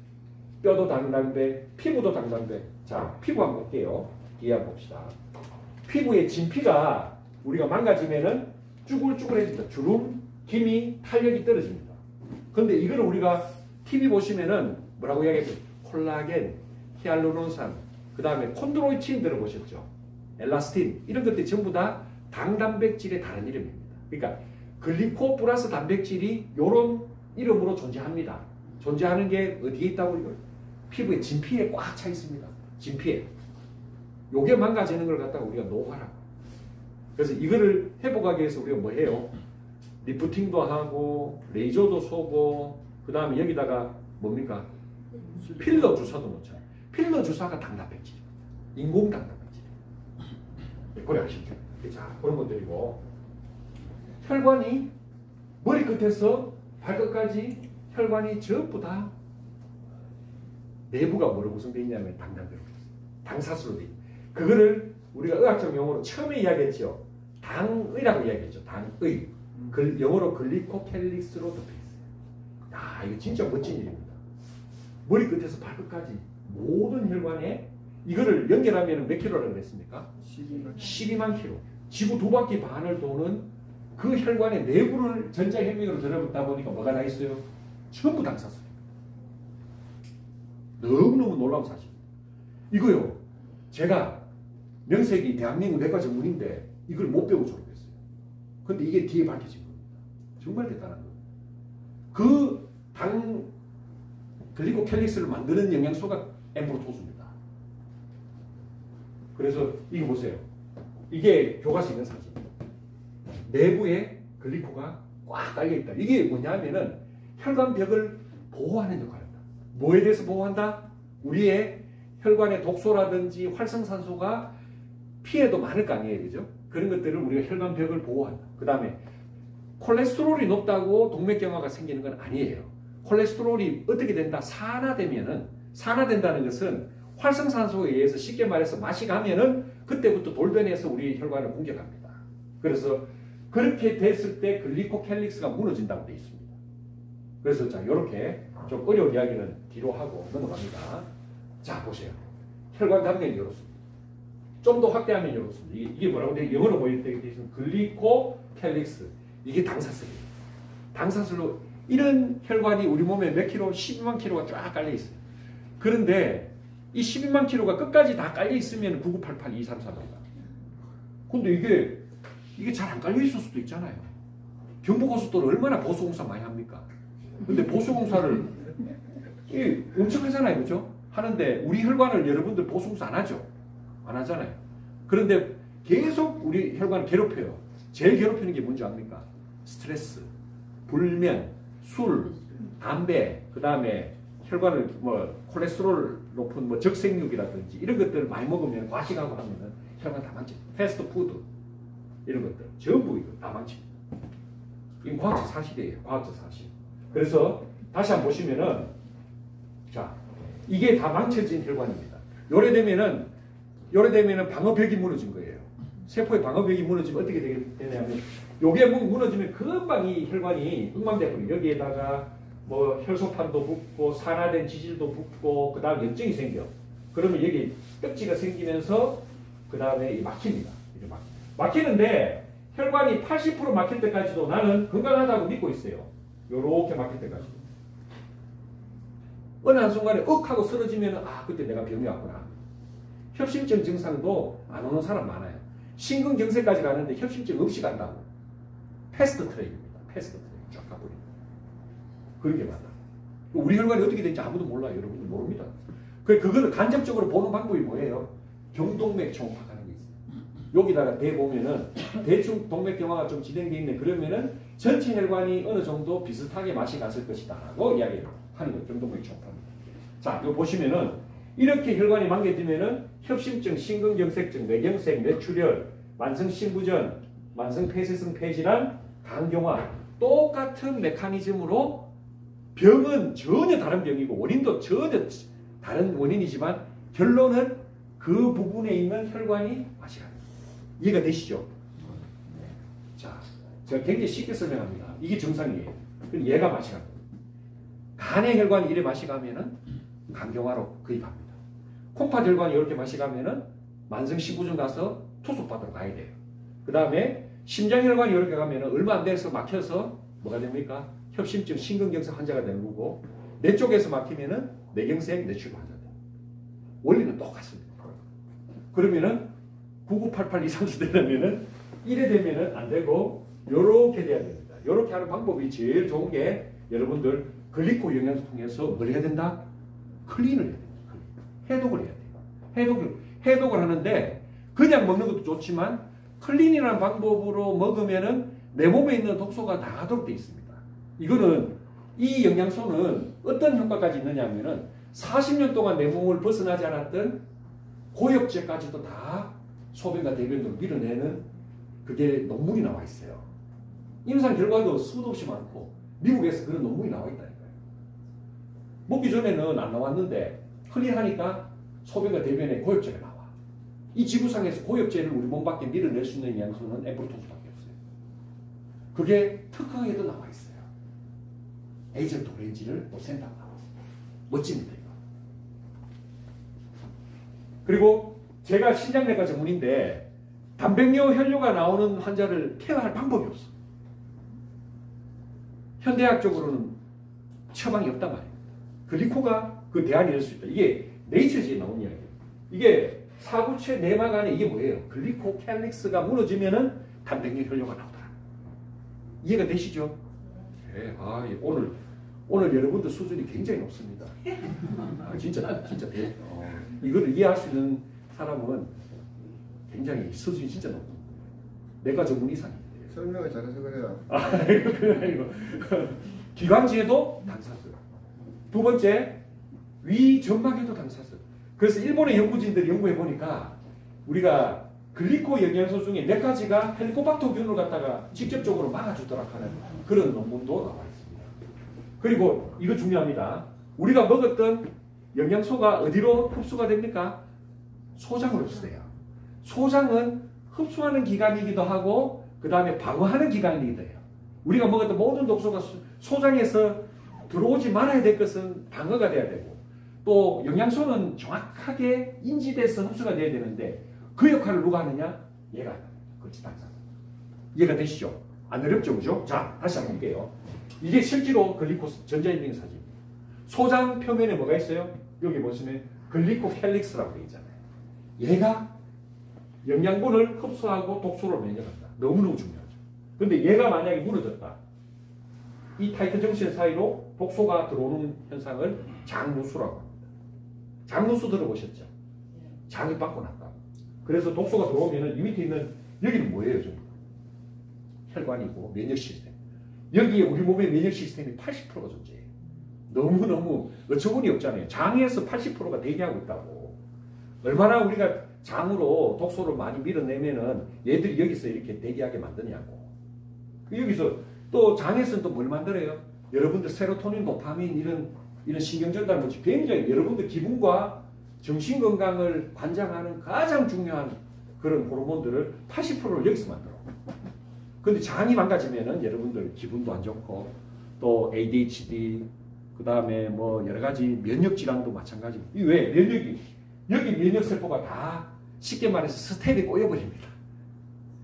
뼈도 당단백, 피부도 당단백. 자, 피부 한번 볼게요. 뒤에 한번 봅시다. 피부의 진피가 우리가 망가지면은 쭈글쭈글해집니다. 주름, 기미, 탄력이 떨어집니다. 근데 이걸 우리가 TV 보시면은 뭐라고 이야기했죠? 콜라겐, 히알루론산, 그 다음에 콘드로이틴 들어보셨죠? 엘라스틴 이런 것들이 전부 다 당단백질의 다른 이름입니다. 그러니까 글리코 플러스 단백질이 이런 이름으로 존재합니다. 존재하는 게 어디에 있다고 이거 피부의 진피에 꽉 차 있습니다. 진피에. 요게 망가지는 걸 갖다가 우리가 노화라고. 그래서 이거를 회복하기 위해서 우리가 뭐 해요? 리프팅도 하고 레이저도 쏘고 그 다음에 여기다가 뭡니까? 필러 주사도 놓잖아요. 필러 주사가 당단백질입니다. 인공 당단백질이에요. 그래 아시죠? 자, 그런 것들이고 혈관이 머리 끝에서 발끝까지 혈관이 전부 다 내부가 뭐로 구성되어 있냐면 당단백질, 당사슬로 되어 있어요. 그거를 우리가 의학적 용어로 처음에 이야기했죠. 당의라고 이야기했죠. 당의. 영어로 글리코캘릭스로 덮여있어요. 이거 진짜 멋진 일입니다. 머리 끝에서 발끝까지 모든 혈관에 이거를 연결하면 몇 킬로라고 그랬습니까? 12만 킬로. 지구 2바퀴 반을 도는 그 혈관의 내부를 전자현미경으로 들어보다 보니까 뭐가 나 있어요? 전부 당사슬. 너무너무 놀라운 사실. 이거요. 제가 명색이 대한민국 내과 전문인데 이걸 못 배우고 졸업했어요. 근데 이게 뒤에 밝혀진 겁니다. 정말 대단한 거예요. 그 글리코캘릭스를 만드는 영양소가 엠브로토스입니다. 그래서 이거 보세요. 이게 교과서에 있는 사진입니다. 내부에 글리코가 꽉 깔려있다. 이게 뭐냐면은 혈관벽을 보호하는 역할을 한다. 뭐에 대해서 보호한다? 우리의 혈관의 독소라든지 활성산소가 피해도 많을 거 아니에요. 그죠? 그런 것들을 우리가 혈관벽을 보호한다. 그 다음에 콜레스테롤이 높다고 동맥경화가 생기는 건 아니에요. 콜레스테롤이 어떻게 된다? 산화된다는 것은 활성산소에 의해서 쉽게 말해서 맛이 가면은 그때부터 돌변해서 우리 혈관을 공격합니다. 그래서 그렇게 됐을 때 글리코캘릭스가 무너진다고 되어 있습니다. 그래서 자, 이렇게 좀 어려운 이야기는 뒤로 하고 넘어갑니다. 자, 보세요. 혈관 단면이 이렇습니다. 좀 더 확대하면 이렇습니다. 이게 뭐라고 돼? 영어로 보일 때 있으면 글리코캘릭스. 이게 당사슬이에요. 당사슬로 이런 혈관이 우리 몸에 몇 킬로? 12만 킬로가 쫙 깔려 있어요. 그런데 이 12만 킬로가 끝까지 다 깔려 있으면 9988233입니다. 근데 이게 잘 안 깔려 있을 수도 있잖아요. 경부고속도로 얼마나 보수공사 많이 합니까? 근데 보수공사를 엄청 하잖아요. 그죠? 하는데 우리 혈관을 여러분들 보수공사 안 하죠? 안 하잖아요. 그런데 계속 우리 혈관을 괴롭혀요. 제일 괴롭히는 게 뭔지 압니까? 스트레스, 불면, 술, 담배, 그 다음에 혈관을 콜레스테롤 높은 적색육이라든지 이런 것들을 많이 먹으면 과식하고 하면은 혈관 다 망쳐. 패스트푸드 이런 것들 전부 이거 다 망칩니다. 이건 과학적 사실이에요. 과학적 사실. 그래서 다시 한번 보시면은 자, 이게 다 망쳐진 혈관입니다. 요래 되면은 방어벽이 무너진 거예요. 세포의 방어벽이 무너지면 어떻게 되냐면 요게 무너지면 금방 이 혈관이 흑망대포 여기에다가 혈소판도 붙고 산화된 지질도 붙고 그 다음 염증이 생겨. 그러면 여기 떡지가 생기면서 그 다음에 막힙니다. 이제 막히는데 혈관이 80% 막힐 때까지도 나는 건강하다고 믿고 있어요. 요렇게 막힐 때까지. 어느 한순간에 하고 쓰러지면 그때 내가 병이 왔구나. 협심증 증상도 안 오는 사람 많아요. 심근경색까지 가는데 협심증 없이 간다고. 패스트 트랙입니다. 패스트 트랙. 쫙 가버립니다. 그런 게 많다. 우리 혈관이 어떻게 되는지 아무도 몰라요. 여러분들 모릅니다. 그거를 간접적으로 보는 방법이 뭐예요? 경동맥 초음파하는 게 있어요. 여기다가 대보면은 대충 동맥경화가 좀 진행되어 있네. 그러면은 전체 혈관이 어느 정도 비슷하게 맛이 갔을 것이다. 라고 이야기를 하는 거예요. 경동맥 초음파입니다. 자, 이거 보시면은 이렇게 혈관이 망개지면은 협심증, 심근경색증, 뇌경색, 뇌출혈, 만성심부전, 만성폐쇄성 폐질환, 간경화 똑같은 메커니즘으로 병은 전혀 다른 병이고 원인도 전혀 다른 원인이지만 결론은 그 부분에 있는 혈관이 맛이 갑니다. 이해가 되시죠? 자, 제가 굉장히 쉽게 설명합니다. 이게 정상이에요. 그럼 얘가 맛이 갑니다. 간의 혈관이 이래 맛이 가면은 간경화로 거의 갑니다. 콩팥 혈관이 이렇게 맛이 가면은 만성심부전 가서 투석받으러 가야 돼요. 그 다음에 심장혈관이 이렇게 가면은 얼마 안 돼서 막혀서 뭐가 됩니까? 협심증, 심근경색 환자가 되는 거고 뇌 쪽에서 막히면은 뇌경색, 뇌출혈 환자 돼요. 원리는 똑같습니다. 그러면은 998823수 되려면은 이래 되면은 안 되고 요렇게 돼야 됩니다. 요렇게 하는 방법이 제일 좋은 게 여러분들 글리코 영양소 통해서 뭘 해야 된다? 클린을 해야 됩니다. 해독을 해야 돼요. 해독을 하는데 그냥 먹는 것도 좋지만 클린이라는 방법으로 먹으면은 내 몸에 있는 독소가 나가도록 되어 있습니다. 이거는 이 영양소는 어떤 효과까지 있느냐 하면은 40년 동안 내 몸을 벗어나지 않았던 고엽제까지도 다 소변과 대변으로 밀어내는 그게 논문이 나와 있어요. 임상 결과도 수도 없이 많고 미국에서 그런 논문이 나와 있다니까요. 먹기 전에는 안 나왔는데 클린하니까 소변과 대변에 고엽제가 나와. 이 지구상에서 고엽제를 우리 몸 밖에 밀어낼 수 있는 영양소는 엠브로토스밖에 없어요. 그게 특허에도 나와 있어요. 에이전트 오렌지를 센터로 나와 있어요. 멋집니다, 이거. 그리고 제가 신장내과 전문인데 단백뇨 혈뇨가 나오는 환자를 케어할 방법이 없어. 현대학적으로는 처방이 없단 말이에요. 글리코가 그 대안이 될 수 있다. 이게 네이처지에 나온 이야기예요. 이게 사구체 내막 안에 이게 뭐예요? 글리코캘릭스가 무너지면은 단백뇨 혈뇨가 나오더라. 이해가 되시죠? 네. 오늘 오늘 여러분들 수준이 굉장히 높습니다. 진짜 이거를 이해할 수 있는 사람은 굉장히 수준이 진짜 높습니다. 내과 전문 이상입니다. 설명을 잘해서 그래요. 그건 아니고 기관지에도 당사슬. 두 번째 위점막에도 당사슬. 그래서 일본의 연구진들이 연구해 보니까 우리가 글리코 영양소 중에 몇 가지가 헬리코박터균을 갖다가 직접적으로 막아주더라 하는 그런 논문도 나와 있습니다. 그리고 이거 중요합니다. 우리가 먹었던 영양소가 어디로 흡수가 됩니까? 소장으로 흡수돼요. 소장은 흡수하는 기관이기도 하고 그 다음에 방어하는 기관이기도 해요. 우리가 먹었던 모든 독소가 소장에서 들어오지 말아야 될 것은 방어가 돼야 되고 또 영양소는 정확하게 인지돼서 흡수가 돼야 되는데 그 역할을 누가 하느냐? 얘가 합니다. 그렇지, 당사. 이해가 되시죠? 안 어렵죠, 그죠? 자, 다시 한번 볼게요. 이게 실제로 글리코스 전자인증 사진입니다. 소장 표면에 뭐가 있어요? 여기 보시면 글리코캘릭스라고 되어 있잖아요. 얘가 영양분을 흡수하고 독소를 면역한다. 너무너무 중요하죠. 근데 얘가 만약에 무너졌다. 이 타이트 정신 사이로 독소가 들어오는 현상을 장누수라고 합니다. 장누수 들어보셨죠? 장이 빵꾸 났다. 그래서 독소가 들어오면 이 밑에 있는 여기는 뭐예요? 좀 혈관이고 면역 시스템. 여기에 우리 몸의 면역 시스템이 80%가 존재해요. 너무너무 어처구니 없잖아요. 장에서 80%가 대기하고 있다고. 얼마나 우리가 장으로 독소를 많이 밀어내면은 얘들이 여기서 이렇게 대기하게 만드냐고. 여기서 또 장에서는 또 뭘 만들어요? 여러분들 세로토닌, 도파민 이런 신경전달 물질 굉장히 여러분들 기분과 정신 건강을 관장하는 가장 중요한 그런 호르몬들을 80%를 여기서 만들어. 근데 장이 망가지면은 여러분들 기분도 안 좋고 또 ADHD 그 다음에 뭐 여러 가지 면역 질환도 마찬가지. 이 왜 면역이 여기 면역 세포가 다 쉽게 말해서 스텝에 꼬여버립니다.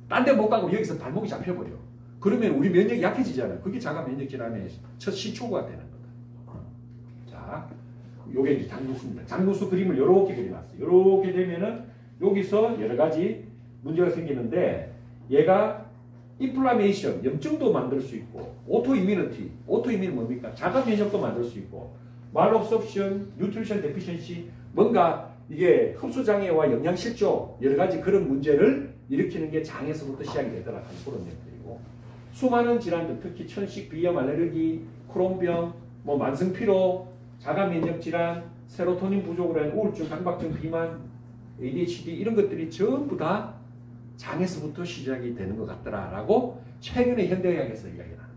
딴 데 못 가고 여기서 발목이 잡혀버려. 그러면 우리 면역이 약해지잖아요. 그게 자가 면역 질환의 첫 시초가 되는 거다. 자, 요게 이제 장누수입니다. 장누수 그림을 이렇게 그려놨어요. 이렇게 되면은 여기서 여러 가지 문제가 생기는데 얘가 인플라메이션, 염증도 만들 수 있고 오토이뮤니티, 오토이뮤는 뭡니까? 자가 면역도 만들 수 있고 말옵섭션, 뉴트리션 데피션시 뭔가 이게 흡수장애와 영양실조 여러 가지 그런 문제를 일으키는 게 장에서부터 시작이 되더라 하는 그런 내용들이고 수많은 질환들 특히 천식, 비염, 알레르기, 크론병, 뭐 만성피로, 자가면역질환, 세로토닌 부족으로 한 우울증, 강박증, 비만, ADHD 이런 것들이 전부 다 장에서부터 시작이 되는 것 같더라라고 최근에 현대의학에서 이야기를 합니다.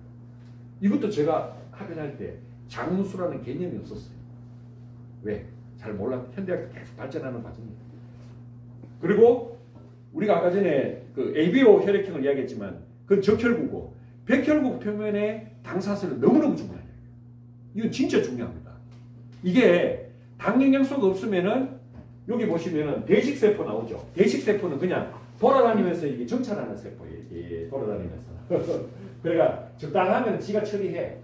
이것도 제가 학연할 때 장누수라는 개념이 없었어요. 왜? 잘 몰라. 현대의학도 계속 발전하는 과정입니다. 그리고 우리가 아까 전에 그 ABO 혈액형을 이야기했지만 그건 적혈구고 백혈구 표면에 당사슬은 너무너무 중요해요. 이건 진짜 중요합니다. 이게 당 영양소가 없으면은 여기 보시면은 대식세포 나오죠. 대식세포는 그냥 돌아다니면서 이게 정찰하는 세포예요. 이게 돌아다니면서. 그러니까 적당하면 지가 처리해.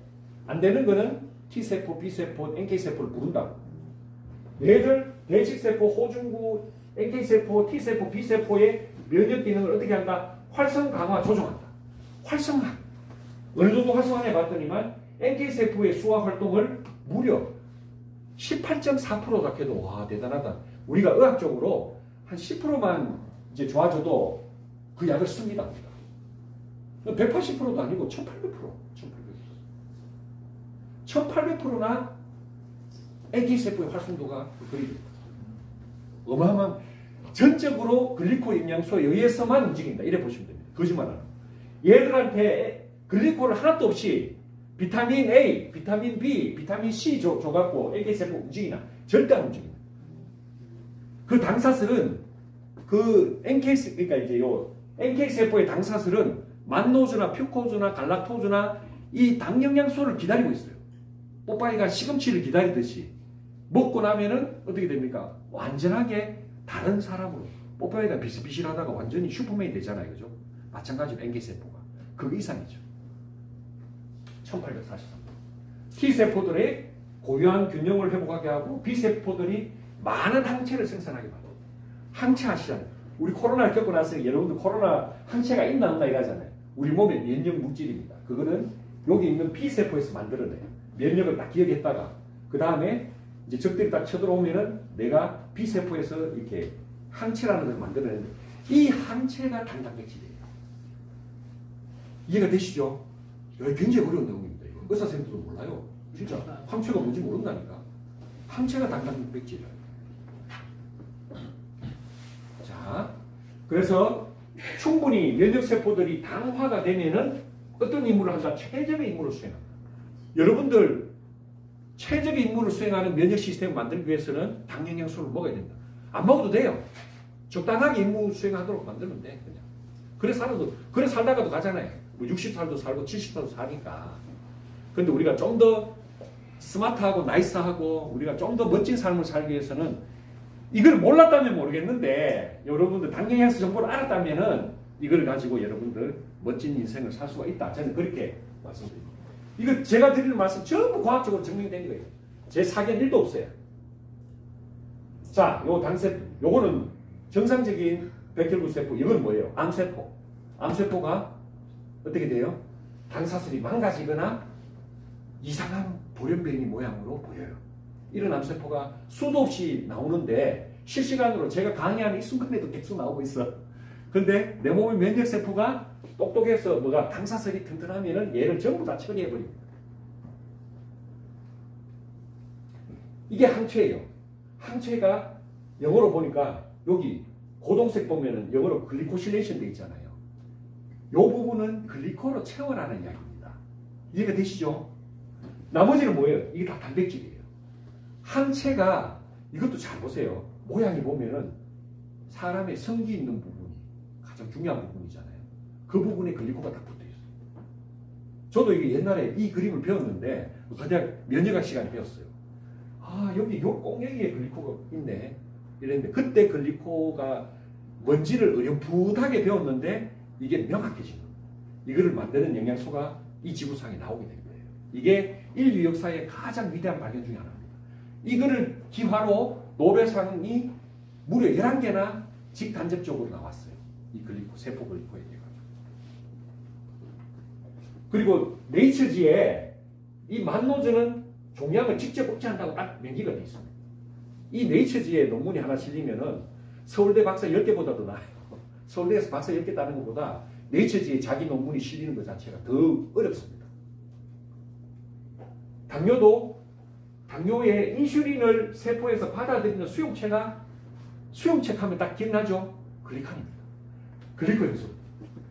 안 되는 거는 T세포, B세포, NK세포를 부른다고. 얘들 대식세포, 호중구, NK세포, T세포, B세포의 면역 기능을 어떻게 한다? 활성 강화 조정한다. 활성화. 어느 정도 활성화해 봤더니만 NK세포의 수화 활동을 무려 18.4%다 해도 와 대단하다. 우리가 의학적으로 한 10%만 이제 좋아져도 그 약을 씁니다. 180%도 아니고 1800%. 1800%나 NK세포의 활성도가 그리 어마어마한 전적으로 글리코 영양소에 의해서만 움직인다. 이래 보시면 됩니다. 거짓말하는. 얘들한테 글리코를 하나도 없이 비타민 A, 비타민 B, 비타민 C 줘갖고 NK세포 움직이나? 절대 안 움직입니다. 그 당사슬은 그 그러니까 이제 요 NK세포의 당사슬은 만노즈나 퓨코즈나 갈락토즈나 이 당 영양소를 기다리고 있어요. 뽀빠이가 시금치를 기다리듯이 먹고 나면은 어떻게 됩니까? 완전하게 다른 사람으로 뽀빠이가 비실비실하다가 완전히 슈퍼맨이 되잖아요. 그죠? 마찬가지로 NK세포가 그 이상이죠. 1843. T세포들의 고유한 균형을 회복하게 하고 B세포들이 많은 항체를 생산하게 만듭니다. 항체 아시잖아요. 우리 코로나를 겪고 나서 여러분들 코로나 항체가 있나 없나 이러잖아요. 우리 몸의 면역 물질입니다. 그거는 여기 있는 B세포에서 만들어내요. 면역을 딱 기억했다가 그 다음에 이제 적들이 딱 쳐들어오면은 내가 B세포에서 이렇게 항체라는 걸 만들어내는데 이 항체가 단단백질이에요. 이해가 되시죠? 이거 굉장히 어려운 내용입니다. 이거. 의사선생님들도 몰라요. 진짜 항체가 뭔지 모른다니까. 항체가 단단백질이에요. 자, 그래서 충분히 면역세포들이 당화가 되면은 어떤 임무를 한다? 최적의 임무를 수행한다. 여러분들 최적의 임무를 수행하는 면역 시스템을 만들기 위해서는 당 영양소를 먹어야 된다. 안 먹어도 돼요. 적당하게 임무 수행하도록 만들면 돼. 그냥. 그래 살다가도 가잖아요. 뭐 60살도 살고 70살도 사니까. 근데 우리가 좀 더 스마트하고 나이스하고 우리가 좀 더 멋진 삶을 살기 위해서는 이걸 몰랐다면 모르겠는데 여러분들 당 영양소 정보를 알았다면은 이걸 가지고 여러분들 멋진 인생을 살 수가 있다. 저는 그렇게 말씀드립니다. 이거 제가 드리는 말씀 전부 과학적으로 증명된 거예요. 제 사견 1도 없어요. 자, 요 당세포, 요거는 정상적인 백혈구세포, 이건 뭐예요? 암세포. 암세포가 어떻게 돼요? 당사슬이 망가지거나 이상한 돌연변이 모양으로 보여요. 이런 암세포가 수도 없이 나오는데 실시간으로 제가 강의하는 이 순간에도 계속 나오고 있어. 근데 내 몸의 면역세포가 똑똑해서 뭐가 당사슬이 튼튼하면은 얘를 전부 다 처리해버립니다. 이게 항체예요. 항체가 영어로 보니까 여기 고동색 보면은 영어로 글리코실레이션 돼 있잖아요. 요 부분은 글리코로 채워라는 이야기입니다. 이해가 되시죠? 나머지는 뭐예요? 이게 다 단백질이에요. 항체가 이것도 잘 보세요. 모양이 보면은 사람의 성기 있는 부분이 가장 중요한 부분이잖아요. 그 부분에 글리코가 딱 붙어 있어요. 저도 이게 옛날에 이 그림을 배웠는데 그냥 면역학 시간에 배웠어요. 아, 여기 요 꽁여기에 글리코가 있네. 이랬는데 그때 글리코가 뭔지를 어렴풋하게 배웠는데 이게 명확해진 거예요. 이거를 만드는 영양소가 이 지구상에 나오게 된 거예요. 이게 인류 역사의 가장 위대한 발견 중에 하나입니다. 이거를 기화로 노벨상이 무려 11개나 직간접적으로 나왔어요. 이 글리코, 세포 글리코에 대해 가지고. 그리고 네이처지에 이 만노즈는 종양을 직접 억제한다고 딱 명기가 되어 있습니다. 이 네이처지에 논문이 하나 실리면은 서울대 박사 10개보다도 나아요. 서울대에서 박사 10개 따는 것보다 네이처지에 자기 논문이 실리는 것 자체가 더 어렵습니다. 당뇨의 인슐린을 세포에서 받아들이는 수용체가 수용체 하면 딱 기억나죠? 글리칸입니다. 글리코연소.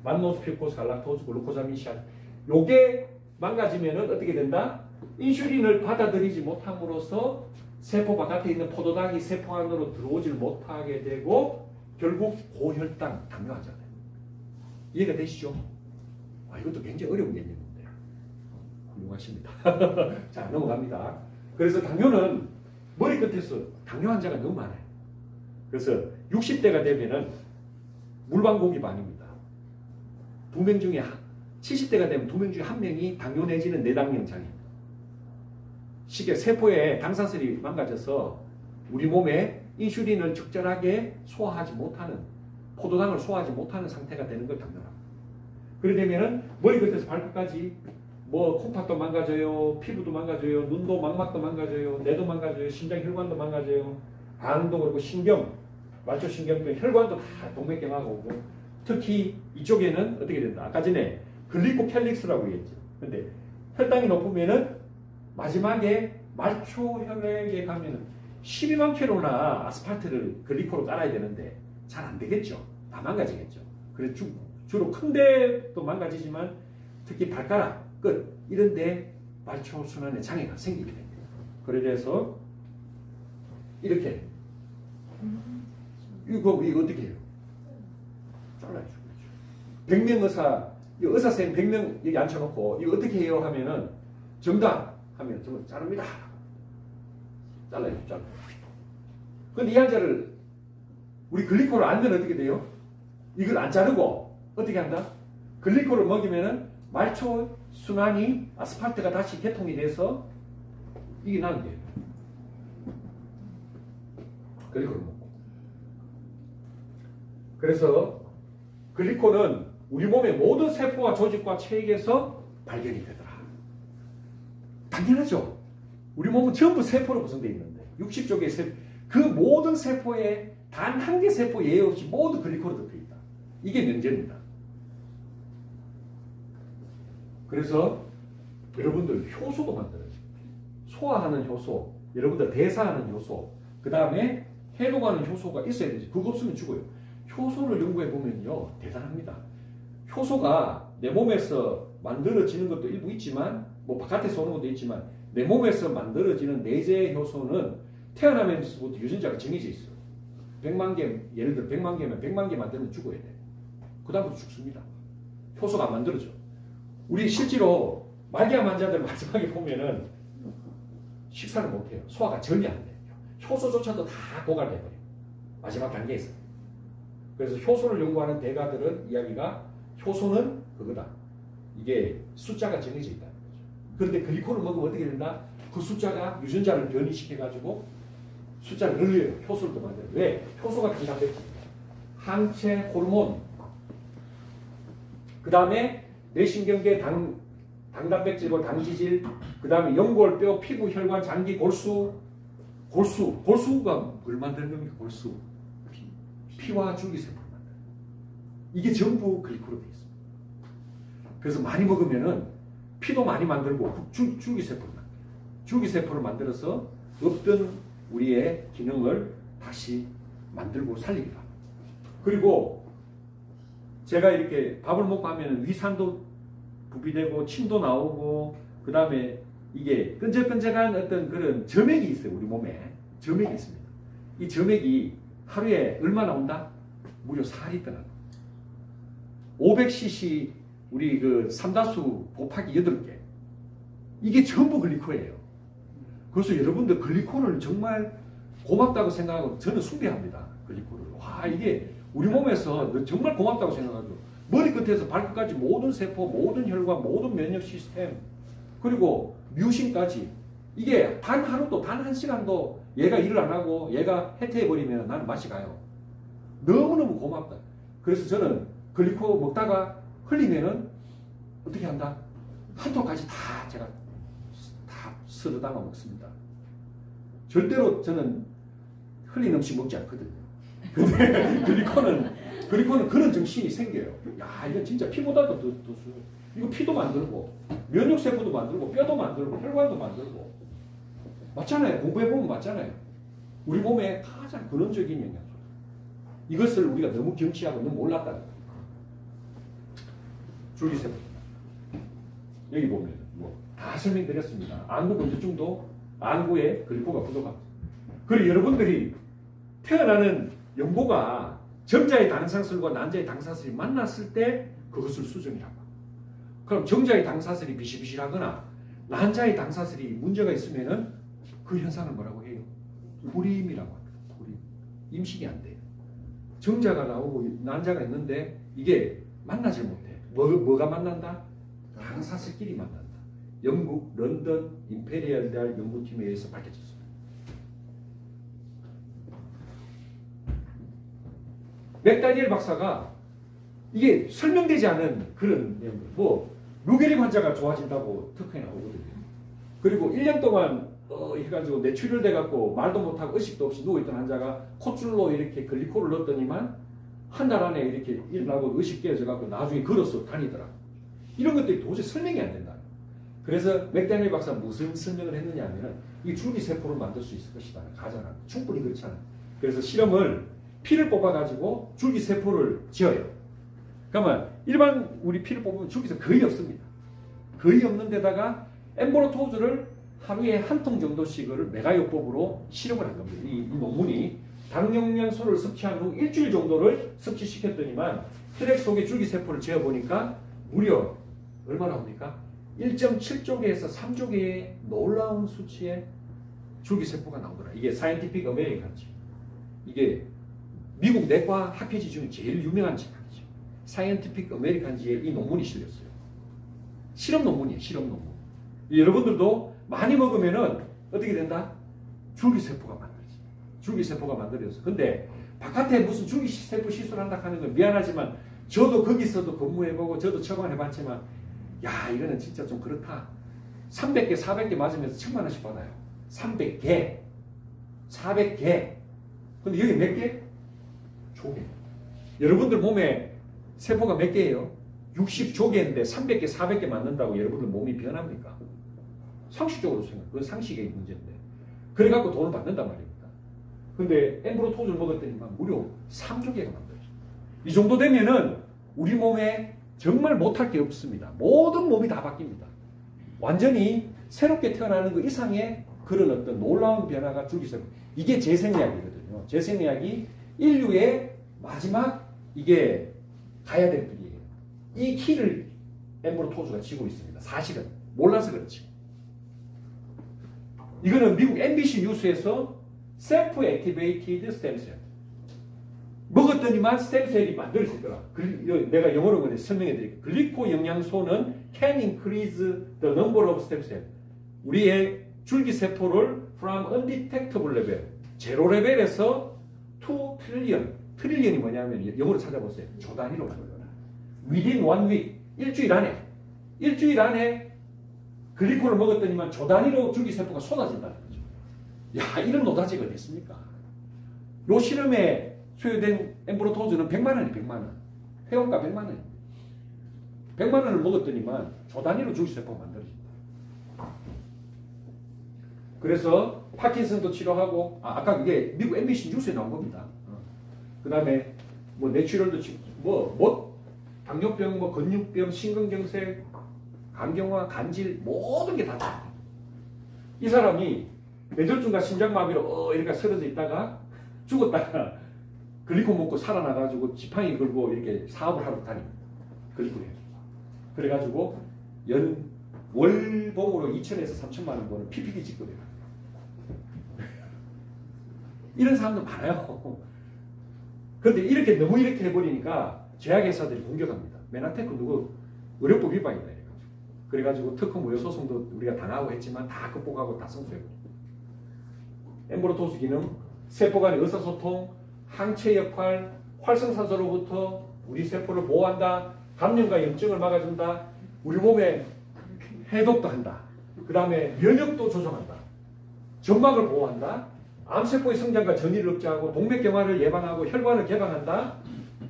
만노스, 퓨코스, 갈락토스, 글루코자민, 시안. 요게 망가지면은 어떻게 된다? 인슐린을 받아들이지 못함으로써 세포 바깥에 있는 포도당이 세포 안으로 들어오질 못하게 되고 결국 고혈당, 당뇨하잖아요. 이해가 되시죠? 아, 이것도 굉장히 어려운 개념인데 훌륭하십니다. 자, 넘어갑니다. 그래서 당뇨는 머리끝에서 당뇨 환자가 너무 많아요. 그래서 60대가 되면은 물방고기 반입니다. 2명 중에 70대가 되면 2명 중에 1명이 당뇨 내지는 내당명장입니다. 쉽게 세포에 당사슬이 망가져서 우리 몸에 인슐린을 적절하게 소화하지 못하는, 포도당을 소화하지 못하는 상태가 되는 걸 당뇨랍니다. 그러게 되면은 머리끝에서 발끝까지 뭐 콩팥도 망가져요, 피부도 망가져요, 눈도 망막도 망가져요, 뇌도 망가져요, 심장 혈관도 망가져요, 반응도 그렇고 신경, 말초신경도 혈관도 다 동맥경화가 오고 특히 이쪽에는 어떻게 된다? 아까 전에 글리코캘릭스라고 얘기했죠. 근데 혈당이 높으면은 마지막에 말초혈액에 가면은 12만 킬로나 아스팔트를 글리코로 깔아야 되는데 잘 안 되겠죠. 다 망가지겠죠. 그래서 주로 큰데도 망가지지만 특히 발가락, 끝 이런데 말초 순환에 장애가 생기게 됩니다. 그래서 이렇게 이거 어떻게 해요? 잘라야죠. 100명 의사, 의사쌤 100명 여기 앉혀놓고 이거 어떻게 해요? 하면은 정답 하면 저는 자릅니다. 잘라요. 근데 이 환자를 우리 글리코를 알면 어떻게 돼요? 이걸 안 자르고 어떻게 한다? 글리코를 먹이면은 말초 순환이 아스팔트가 다시 개통이 돼서 이게 나는 거예요. 글리코를 먹고. 그래서 글리코는 우리 몸의 모든 세포와 조직과 체액에서 발견이 되더라. 다 당연하죠. 우리 몸은 전부 세포로 구성되어 있는데 60조 개의 그 모든 세포에 단 한 개 세포 예외 없이 모두 글리코로 덮여 있다. 이게 명제입니다. 그래서 여러분들 효소도 만들어요. 소화하는 효소, 여러분들 대사하는 효소, 그 다음에 해독하는 효소가 있어야 되지. 그거 없으면 죽어요. 효소를 연구해 보면요, 대단합니다. 효소가 내 몸에서 만들어지는 것도 일부 있지만, 뭐 바깥에서 오는 것도 있지만, 내 몸에서 만들어지는 내재 효소는 태어나면서부터 유전자가 정해져 있어요. 100만 개, 예를 들어 100만 개면 100만 개 만들면 죽어야 돼. 그 다음부터 죽습니다. 효소가 안 만들어져. 우리 실제로 말기암 환자들 마지막에 보면은 식사를 못해요. 소화가 전혀 안 돼요. 효소조차도 다 고갈돼버려요. 마지막 단계에서. 그래서 효소를 연구하는 대가들은 이야기가 효소는 그거다. 이게 숫자가 정해져 있다는 거죠. 그런데 글리코를 먹으면 어떻게 된다? 그 숫자가 유전자를 변이시켜가지고 숫자를 늘려요. 효소를 또 만들어요. 왜? 효소가 단단백질입니다. 항체 호르몬. 그 다음에 뇌신경계 당단백질과 당지질, 그 다음에 연골, 뼈, 피부, 혈관, 장기, 골수가 뭘 만드는 겁니까? 골수. 피와 줄기세포를 만들어요. 이게 전부 글리코로 되어 있습니다. 그래서 많이 먹으면은 피도 많이 만들고 줄기세포를 만들어요. 줄기세포를 만들어서 없던 우리의 기능을 다시 만들고 살리기도 합니다. 그리고 제가 이렇게 밥을 먹고 하면 위산도 분비되고 침도 나오고 그 다음에 이게 끈적끈적한 어떤 그런 점액이 있어요. 우리 몸에 점액이 있습니다. 이 점액이 하루에 얼마 나온다? 무려 4리터나 500cc 우리 그 삼다수 곱하기 8개 이게 전부 글리코예요. 그래서 여러분들 글리코를 정말 고맙다고 생각하고 저는 숭배합니다. 글리코를. 와 이게 우리 몸에서 정말 고맙다고 생각하죠. 머리끝에서 발끝까지 모든 세포, 모든 혈관, 모든 면역 시스템 그리고 뮤신까지 이게 단 하루도 단 한 시간도 얘가 일을 안 하고 얘가 해태해버리면 나는 맛이 가요. 너무너무 고맙다. 그래서 저는 글리코 먹다가 흘리면은 어떻게 한다? 한 톨까지 다 제가 다 쓸어 담아 먹습니다. 절대로 저는 흘린 음식 먹지 않거든요. 근데 글리코는 그런 정신이 생겨요. 야, 이건 진짜 피보다도 더 이거 피도 만들고, 면역세포도 만들고, 뼈도 만들고, 혈관도 만들고. 맞잖아요. 공부해보면 맞잖아요. 우리 몸에 가장 근원적인 영양소. 이것을 우리가 너무 경치하고 너무 몰랐다는 거예요. 줄기세포. 여기 보면 다 설명드렸습니다. 안구 건조증도 안구에 글리코가 부족합니다. 그리고 여러분들이 태어나는 연고가 정자의 당상슬과 난자의 당사슬이 만났을 때 그것을 수정이라고 합니다. 그럼 정자의 당사슬이 비실비실하거나 난자의 당사슬이 문제가 있으면은 그 현상을 뭐라고 해요? 불임이라고 합니다. 불임. 임신이 안 돼요. 정자가 나오고 난자가 있는데 이게 만나질 못해. 뭐가 만난다? 당사슬끼리 만난다. 영국 런던 임페리얼 대학 연구팀에 의해서 밝혀졌습니다. 맥다니엘 박사가 이게 설명되지 않은 그런 내용들, 루게릭 환자가 좋아진다고 특허에 나오거든요. 그리고 1년 동안 해가지고 뇌출혈 돼갖고 말도 못하고 의식도 없이 누워있던 환자가 콧줄로 이렇게 글리코를 넣었더니만 한 달 안에 이렇게 일어나고 의식 깨어져갖고 나중에 걸어서 다니더라. 이런 것들이 도저히 설명이 안 된다. 그래서 맥다니엘 박사 무슨 설명을 했느냐 하면은 이 줄기세포를 만들 수 있을 것이다. 가잖아. 충분히 그렇잖아. 그래서 실험을 피를 뽑아가지고 줄기세포를 지어요. 그러면 일반 우리 피를 뽑으면 줄기세포 거의 없습니다. 거의 없는 데다가 엠보로토즈를 하루에 한 통 정도씩을 메가요법으로 실험을 한 겁니다. 이 논문이 당영양소를 섭취한 후 일주일 정도를 섭취시켰더니만 혈액 속에 줄기세포를 재어보니까 무려 얼마 나옵니까? 1.7조 개에서 3조 개의 놀라운 수치의 줄기세포가 나오더라. 이게 사이언티픽 어메리칸지. 이게 미국 내과 학회지 중에 제일 유명한 책이죠. 사이언티픽 어메리칸지에 이 논문이 실렸어요. 실험 논문이에요. 실험 논문. 여러분들도 많이 먹으면은 어떻게 된다? 줄기세포가 만들어져. 줄기세포가 만들어져서. 근데 바깥에 무슨 줄기세포 시술한다 하는 건 미안하지만 저도 거기서도 근무해보고 저도 처방해봤지만 야 이거는 진짜 좀 그렇다. 300개, 400개 맞으면서 1000만원씩 받아요. 300개, 400개. 근데 여기 몇 개? 조개. 여러분들 몸에 세포가 몇 개예요? 60조개인데 300개, 400개 맞는다고 여러분들 몸이 변합니까? 상식적으로 생각, 그건 상식의 문제인데. 그래갖고 돈을 받는단 말입니다. 근데 엠브로토즈를 먹었더니만 무려 3조개가 만들어져요. 이 정도 되면은 우리 몸에 정말 못할 게 없습니다. 모든 몸이 다 바뀝니다. 완전히 새롭게 태어나는 것 이상의 그런 어떤 놀라운 변화가 줄기세포. 이게 재생의학이거든요. 재생의학이 인류의 마지막 이게 가야 될 길이에요. 이 키를 엠브로토즈가 쥐고 있습니다. 사실은. 몰라서 그렇지. 이거는 미국 MBC 뉴스에서 셀프 액티베이티드 스템셀. 먹었더니만 스템셀이 만들어지더라. 내가 영어로 설명해 드릴게요. 글리코 영양소는 can increase the number of stem cell. 우리의 줄기세포를 from undetectable level, 제로 레벨에서 to trillion. 트릴리언이 뭐냐면 영어로 찾아보세요. 조 단위로 만들어라. within 1 week. 일주일 안에 글리코를 먹었더니만 조 단위로 줄기세포가 쏟아진다는 거죠. 야, 이런 노다지가 어디 있습니까? 요 실험에 소요된 엠브로토즈는 100만 원이 100만 원. 회원가 100만 원입니다. 100만 원을 먹었더니만 조 단위로 줄기세포가 만들어진다. 그래서 파킨슨도 치료하고, 아까 그게 미국 MBC 뉴스에 나온 겁니다. 그 다음에 뭐 뇌출혈도 당뇨병, 근육병, 심근경색, 간경화, 간질 모든 게 다 다. 이 사람이 뇌졸중과 심장마비로 이렇게 쓰러져 있다가 죽었다가 글리코 먹고 살아나가지고 지팡이 걸고 이렇게 사업을 하러 다닙니다. 글리코 해서. 그래가지고 월봉으로 2천에서 3천만 원 버는 PPD 직급이에요. 이런 사람들 많아요. 그런데 너무 이렇게 해버리니까 제약회사들이 공격합니다. 메나테크 누구 의료법 위반이다 이래가지고. 그래가지고 특허 무효 소송도 우리가 당하고 했지만 다 극복하고 다 승소했고. 엠브로토스 기능, 세포 간의 의사소통, 항체 역할, 활성산소로부터 우리 세포를 보호한다. 감염과 염증을 막아준다. 우리 몸에 해독도 한다. 그 다음에 면역도 조정한다. 점막을 보호한다. 암세포의 성장과 전이를 억제하고 동맥경화를 예방하고 혈관을 개방한다.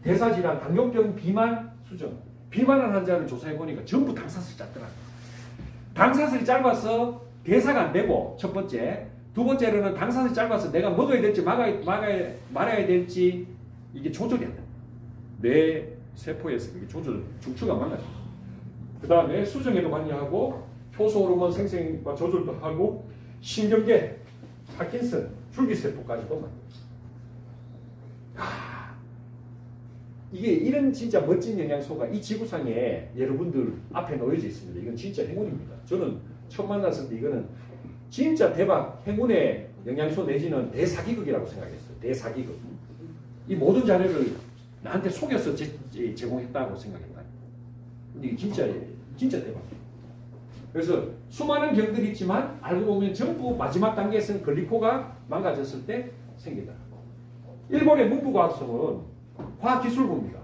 대사질환, 당뇨병, 비만, 수정. 비만한 환자를 조사해보니까 전부 당사슬이 짧더라고요. 당사슬이 짧아서 대사가 안 되고 첫 번째. 두 번째로는 당사슬이 짧아서 내가 먹어야 될지 말아야 될지 이게 조절이 안 됩니다. 뇌 세포에서 그게 중추가 망가져요. 그 다음에 수정에도 관여하고 효소 호르몬 생성과 조절도 하고 신경계, 파킨슨, 줄기세포까지도 만들어요. 이게 이런 진짜 멋진 영양소가 이 지구상에 여러분들 앞에 놓여져 있습니다. 이건 진짜 행운입니다. 저는 처음 만났을 때 이거는 진짜 대박 행운의 영양소 내지는 대사기극이라고 생각했어요. 대사기극. 이 모든 자료를 나한테 속여서 제공했다고 생각했다. 근데 이게 진짜 대박. 그래서 수많은 병들이 있지만 알고 보면 전부 마지막 단계에서는 글리코가 망가졌을 때 생기다. 일본의 문부과학성은 과학기술부입니다.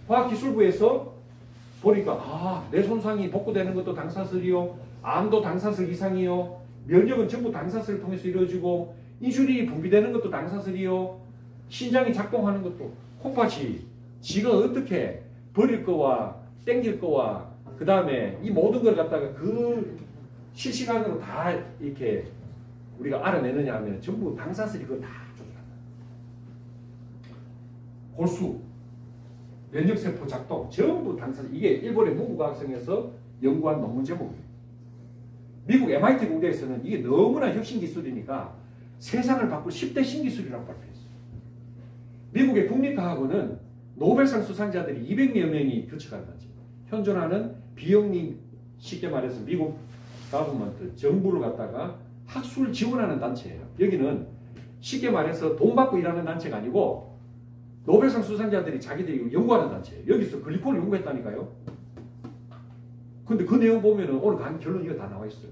과학기술부에서 보니까 뇌 손상이 복구되는 것도 당사슬이요, 암도 당사슬 이상이요, 면역은 전부 당사슬을 통해서 이루어지고 인슐린이 분비되는 것도 당사슬이요, 신장이 작동하는 것도 콩팥이 지가 어떻게 버릴 거와 땡길 거와 그 다음에 이 모든 걸 갖다가 그 실시간으로 다 이렇게 우리가 알아내느냐 하면 전부 당사슬이 그걸 다 조절한다. 골수, 면역세포 작동 전부 당사슬. 이게 일본의 문부과학성에서 연구한 논문 제목이에요. 미국 MIT 공대에서는 이게 너무나 혁신 기술이니까 세상을 바꿀 10대 신기술이라고 발표했어요. 미국의 국립과학원은 노벨상 수상자들이 200여 명이 교측하는 단체. 현존하는 비영리, 쉽게 말해서 미국 가버먼트, 정부를 갖다가 학술을 지원하는 단체예요. 여기는 쉽게 말해서 돈 받고 일하는 단체가 아니고 노벨상 수상자들이 자기들이 연구하는 단체예요. 여기서 글리코를 연구했다니까요. 근데 그 내용 보면은 오늘 간 결론 이거 다 나와 있어요.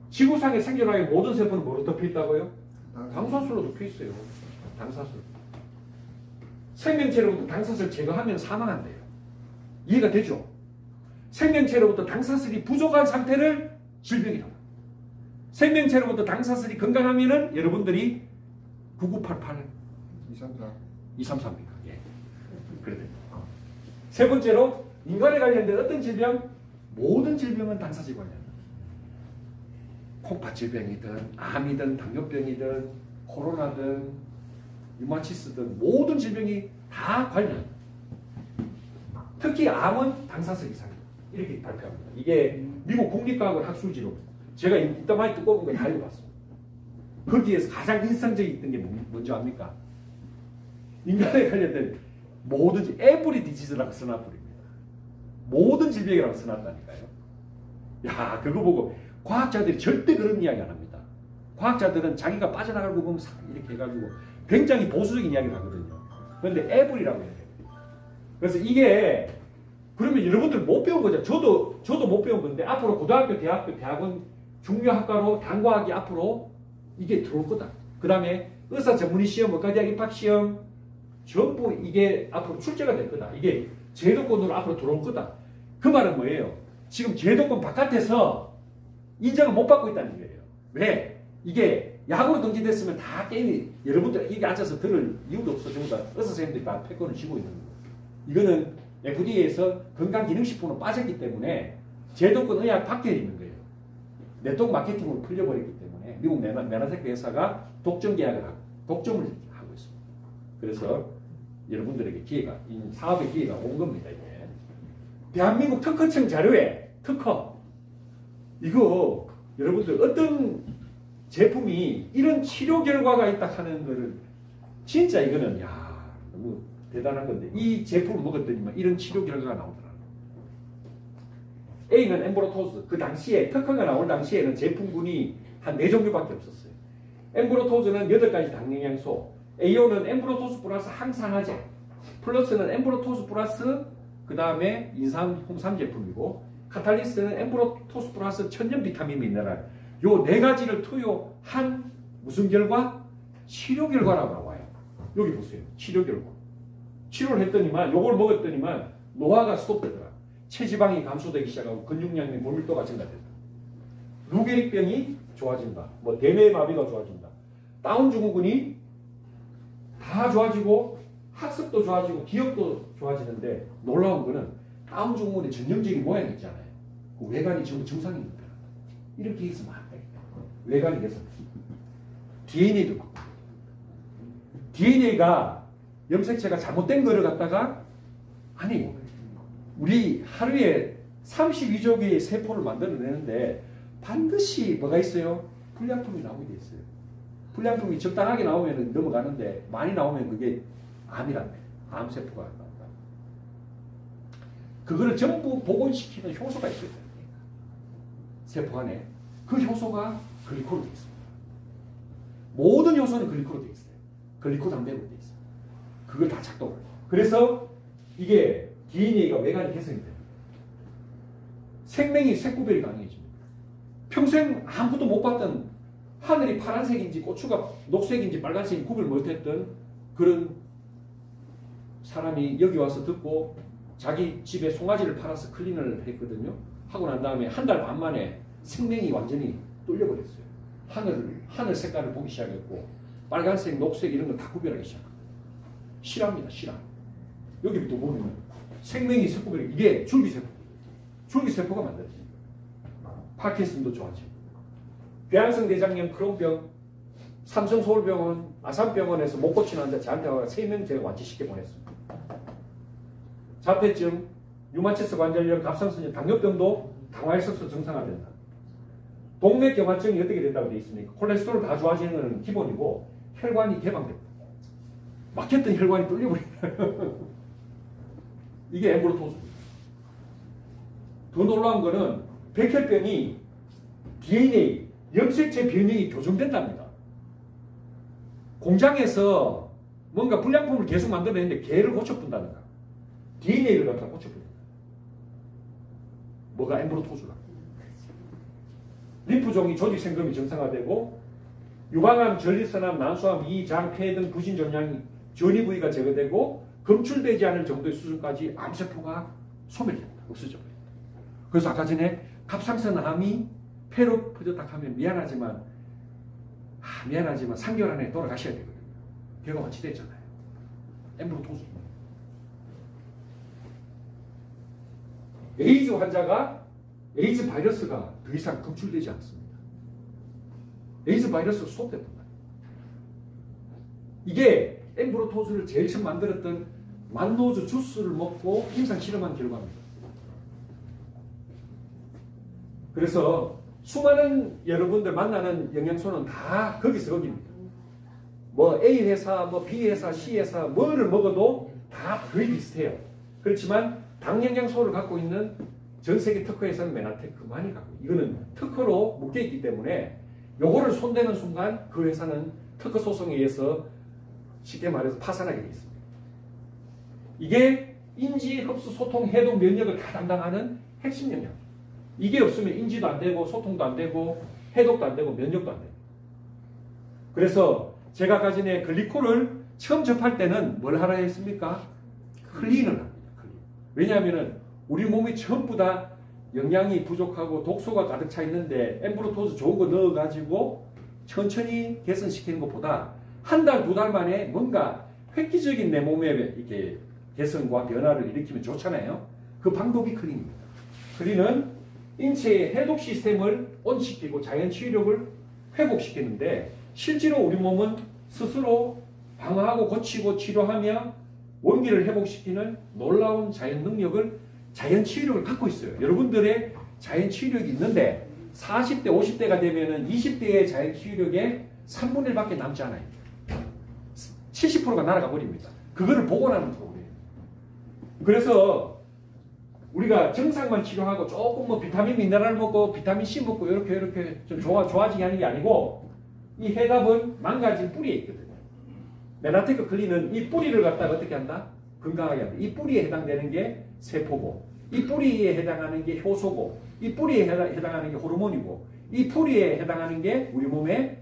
지구상에 생겨나는 모든 세포는 뭐로 덮여 있다고요? 당사슬로 덮여 있어요. 당사슬. 생명체로부터 당사슬 제거하면 사망한대요. 이해가 되죠? 생명체로부터 당사슬이 부족한 상태를 질병이라고. 생명체로부터 당사슬이 건강하면은 여러분들이 9988 233입니다. 예. 그래요. 세 번째로 인간에 관련된 어떤 질병? 모든 질병은 당사질 관련. 콩팥 질병이든 암이든 당뇨병이든 코로나든 류마티스든 모든 질병이 다 관련. 특히 암은 당사슬 이상이다. 이렇게 발표합니다. 이게 미국 국립과학원 학술지로 제가 이따 많이 두꺼운 거 다 읽어봤습니다. 거기에서 가장 인상적이었던 게 뭔지 압니까? 인간에 관련된 모든 에브리 디지즈라고 써놔버립니다. 모든 질병이라고 써놨다니까요. 야, 그거 보고 과학자들이 절대 그런 이야기 안 합니다. 과학자들은 자기가 빠져나갈 부분 이렇게 해가지고 굉장히 보수적인 이야기를 하거든요. 그런데 에브리라고 해요. 그래서 이게 그러면 여러분들 못 배운 거죠. 저도 못 배운 건데 앞으로 고등학교, 대학교, 대학원 중요학과로 단과학이 앞으로 이게 들어올 거다. 그 다음에 의사 전문의 시험, 의과대학 입학 시험 전부 이게 앞으로 출제가 될 거다. 이게 제도권으로 앞으로 들어올 거다. 그 말은 뭐예요? 지금 제도권 바깥에서 인정을 못 받고 있다는 거예요. 왜? 이게 약으로 등재됐으면 다 게임이 여러분들 여기 앉아서 들을 이유도 없어. 전부 다 의사 선생님들이 다 패권을 쥐고 있는 거예요. 이거는 FDA에서 건강기능식품으로 빠졌기 때문에 제도권 의약 밖에 있는 거예요. 네트워크 마케팅으로 풀려버렸기 때문에 미국 메나텍 회사가 독점 계약을 하고 독점을 하고 있습니다. 그래서 여러분들에게 기회가, 이 사업의 기회가 온 겁니다. 이게. 대한민국 특허청 자료에 특허 이거 여러분들 어떤 제품이 이런 치료 결과가 있다 하는 거를 진짜 이거는 야 너무 대단한 건데 이 제품을 먹었더니만 이런 치료 결과가 나오더라고요. A는 엠브로토스. 그 당시에 특허가 나올 당시에는 제품군이 한 4종류밖에 없었어요. 엠브로토스는 8가지 당영양소, AO는 엠브로토스 플러스 항산화제, 플러스는 엠브로토스 플러스 그 다음에 인삼, 홍삼 제품이고 카탈리스는 엠브로토스 플러스 천연 비타민 미네랄 요 4가지를 투여한 무슨 결과? 치료 결과라고 나와요. 여기 보세요. 치료 결과. 치료를 했더니만 요걸 먹었더니만 노화가 스톱되더라. 체지방이 감소되기 시작하고 근육량의 골밀도가 증가된다. 루게릭병이 좋아진다. 뭐 대뇌마비가 좋아진다. 다운 증후군이 다 좋아지고 학습도 좋아지고 기억도 좋아지는데 놀라운 거는 다운 증후군의 전형적인 모양이 있잖아요. 그 외관이 전부 정상이 있는 거야. 이렇게 있으면 안 돼. 외관이 계속 DNA도 바꿔. DNA가 염색체가 잘못된 거를 갖다가 아니 우리 하루에 32조 개의 세포를 만들어내는데 반드시 뭐가 있어요? 불량품이 나오게 돼 있어요. 불량품이 적당하게 나오면 넘어가는데 많이 나오면 그게 암이란다. 암세포가 나온다. 그거를 전부 복원시키는 효소가 있어요. 세포 안에. 그 효소가 글리코로 되어 있습니다. 모든 효소는 글리코로 되어 있어요. 글리코당백으로 되어 있어요. 그걸 다 작동을 해요. 그래서 이게 DNA가 외관이 개선이 됩니다. 생명이 색구별이 가능해집니다. 평생 아무것도 못 봤던 하늘이 파란색인지 고추가 녹색인지 빨간색인지 구별 못했던 그런 사람이 여기 와서 듣고 자기 집에 송아지를 팔아서 클린을 했거든요. 하고 난 다음에 한 달 반 만에 생명이 완전히 뚫려버렸어요. 하늘 색깔을 보기 시작했고 빨간색, 녹색 이런 걸 다 구별하기 시작합니다. 실화입니다. 실화. 여기부터 보면 생명이 색구별이 이게 줄기세포. 줄기세포가 만들어집니다. 파킨슨도 좋아지고 궤양성 대장염, 크론병, 삼성 서울병원, 아산병원에서 못 고치는 환자 저한테 와서 3명 제가 완치시켜 보냈습니다. 자폐증, 류마티스 관절염, 갑상선염, 당뇨병도 당화혈색소 정상화된다. 동맥경화증이 어떻게 된다고 되어 있습니까? 콜레스테롤 다 좋아지는 것은 기본이고 혈관이 개방됩니다. 막혔던 혈관이 뚫려버린다. 이게 엠브로토스입니다. 더 놀라운 거는 백혈병이 DNA, 염색체 변형이 교정된답니다. 공장에서 뭔가 불량품을 계속 만들어내는데 개를 고쳐본다든가 DNA를 갖다 고쳐본다. 뭐가 엠브로토스라. 림프종이 조직 생금이 정상화되고 유방암, 전립선암, 난소암, 이, 장, 폐 등 부신 종양이 전이 부위가 제거되고 검출되지 않을 정도의 수준까지 암세포가 소멸됩니다. 없어져 버립니다. 그래서 아까 전에 갑상선암이 폐로 퍼졌다 하면 미안하지만 3개월 안에 돌아가셔야 되거든요. 결과가 어찌 됐잖아요. 엠브로토스. 에이즈 환자가 에이즈 바이러스가 더 이상 검출되지 않습니다. 에이즈 바이러스가 스톱됐단 말이에요. 이게 엠브로토스를 제일 처음 만들었던 만노즈 주스를 먹고 임상 실험한 결과입니다. 그래서 수많은 여러분들 만나는 영양소는 다 거기서 거기입니다. 뭐 A 회사, 뭐 B 회사, C 회사 뭐를 먹어도 다 거의 비슷해요. 그렇지만 당 영양소를 갖고 있는 전 세계 특허 회사는 메나테크만이 갖고 이거는 특허로 묶여있기 때문에 요거를 손대는 순간 그 회사는 특허 소송에 의해서 쉽게 말해서 파산하게 되어 있습니다. 이게 인지, 흡수, 소통, 해독, 면역을 다 담당하는 핵심 영양. 이게 없으면 인지도 안 되고 소통도 안 되고 해독도 안 되고 면역도 안 돼요. 그래서 제가 아까 전에 글리콜을 처음 접할 때는 뭘 하라 했습니까? 클린을 합니다. 클린. 왜냐하면 우리 몸이 전부 다 영양이 부족하고 독소가 가득 차 있는데 엠브로토스 좋은 거 넣어가지고 천천히 개선시키는 것보다 한 달, 두 달 만에 뭔가 획기적인 내 몸의 이렇게 개선과 변화를 일으키면 좋잖아요. 그 방법이 클린입니다. 클린은 인체의 해독 시스템을 온시키고 자연 치유력을 회복시키는데 실제로 우리 몸은 스스로 방어하고 고치고 치료하며 원기를 회복시키는 놀라운 자연 능력을 자연 치유력을 갖고 있어요. 여러분들의 자연 치유력이 있는데 40대, 50대가 되면은 20대의 자연 치유력의 3분의 1밖에 남지 않아요. 70%가 날아가 버립니다. 그거를 복원하는 프로그램. 그래서 우리가 정상만 치료하고 조금 뭐 비타민 미네랄 먹고 비타민 C 먹고 이렇게 좀 좋아지게 하는 게 아니고 이 해답은 망가진 뿌리에 있거든요. 메나테크 클린은 이 뿌리를 갖다가 어떻게 한다? 건강하게 한다. 이 뿌리에 해당되는 게 세포고 이 뿌리에 해당하는 게 효소고 이 뿌리에 해당하는 게 호르몬이고 이 뿌리에 해당하는 게 우리 몸의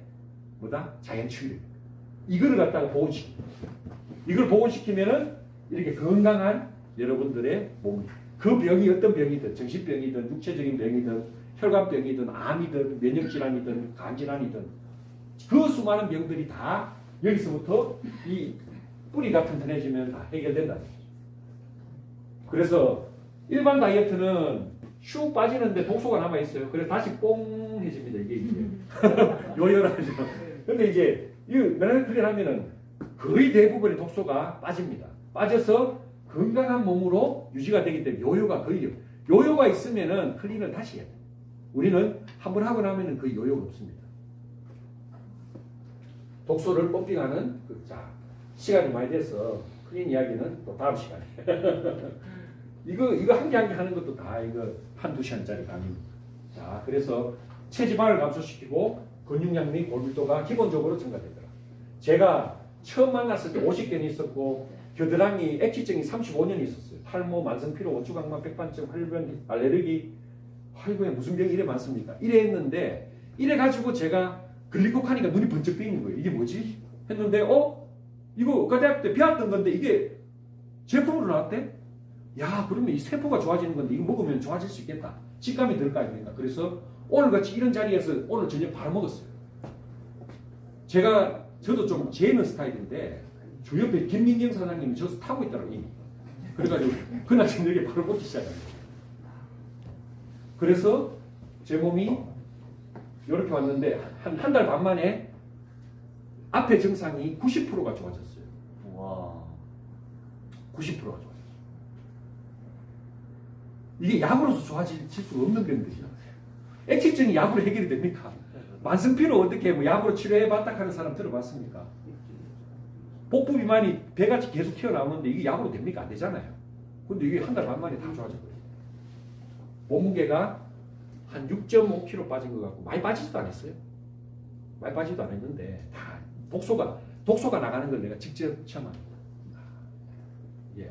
뭐다? 자연 치유력. 이거를 갖다가 복원시킵니다. 이걸 복원시키면은 이렇게 건강한 여러분들의 몸, 그 병이 어떤 병이든 정신병이든 육체적인 병이든 혈관병이든 암이든 면역질환이든 간질환이든 그 수많은 병들이 다 여기서부터 이 뿌리가 튼튼해지면 다 해결된다는 거죠. 그래서 일반 다이어트는 슉 빠지는데 독소가 남아있어요. 그래서 다시 뽕해집니다. 이게 요열하죠. 근데 이제 이 메나테크 클린 하면은 거의 대부분의 독소가 빠집니다. 빠져서 건강한 몸으로 유지가 되기 때문에 요요가 거의 요요가 있으면은 클린을 다시 해야 돼요. 우리는 한번 하고 나면은 거의 요요가 없습니다. 독소를 펌핑하는 자 시간이 많이 돼서 클린 이야기는 또 다음 시간에 이거 한 개 한 개 하는 것도 다 이거 한두 시간짜리 강의입니다. 자 그래서 체지방을 감소시키고 근육량 및 골밀도가 기본적으로 증가되더라. 제가 처음 만났을 때 50견이 있었고 겨드랑이 액취증이 35년이 있었어요. 탈모, 만성피로, 원추강만, 백반증, 혈변, 알레르기. 아이고야 무슨 병이 이래 많습니까? 이래 했는데 이래 가지고 제가 글리코하니까 눈이 번쩍 뜨이는 거예요. 이게 뭐지? 했는데 이거 의과대학 때 배웠던 건데 이게 제품으로 나왔대? 야 그러면 이 세포가 좋아지는 건데 이거 먹으면 좋아질 수 있겠다. 직감이 들 거 아닙니까? 그래서 오늘같이 이런 자리에서 오늘 저녁 바로 먹었어요. 저도 좀 재는 스타일인데 주 옆에 김민경 사장님이 저서 타고 있더라고요. 이미. 그래가지고 그날 저녁에 바로 먹기 시작합니다. 그래서 제 몸이 이렇게 왔는데 한 달 반 만에 앞에 증상이 90%가 좋아졌어요. 와, 90%가 좋아졌어요. 이게 약으로서 좋아질 수가 없는 병들이죠. 액취증이 약으로 해결이 됩니까? 만성피로 어떻게 뭐 약으로 치료해봤다 하는 사람 들어봤습니까? 복부 비만이 배같이 계속 튀어나오는데 이게 약으로 됩니까? 안 되잖아요. 근데 이게 한 달 반 만에 다 좋아졌거든요. 몸무게가 한 6.5kg 빠진 것 같고 많이 빠지지도 않았어요. 많이 빠지지도 않았는데 다 독소가 나가는 걸 내가 직접 체험합니다. 예,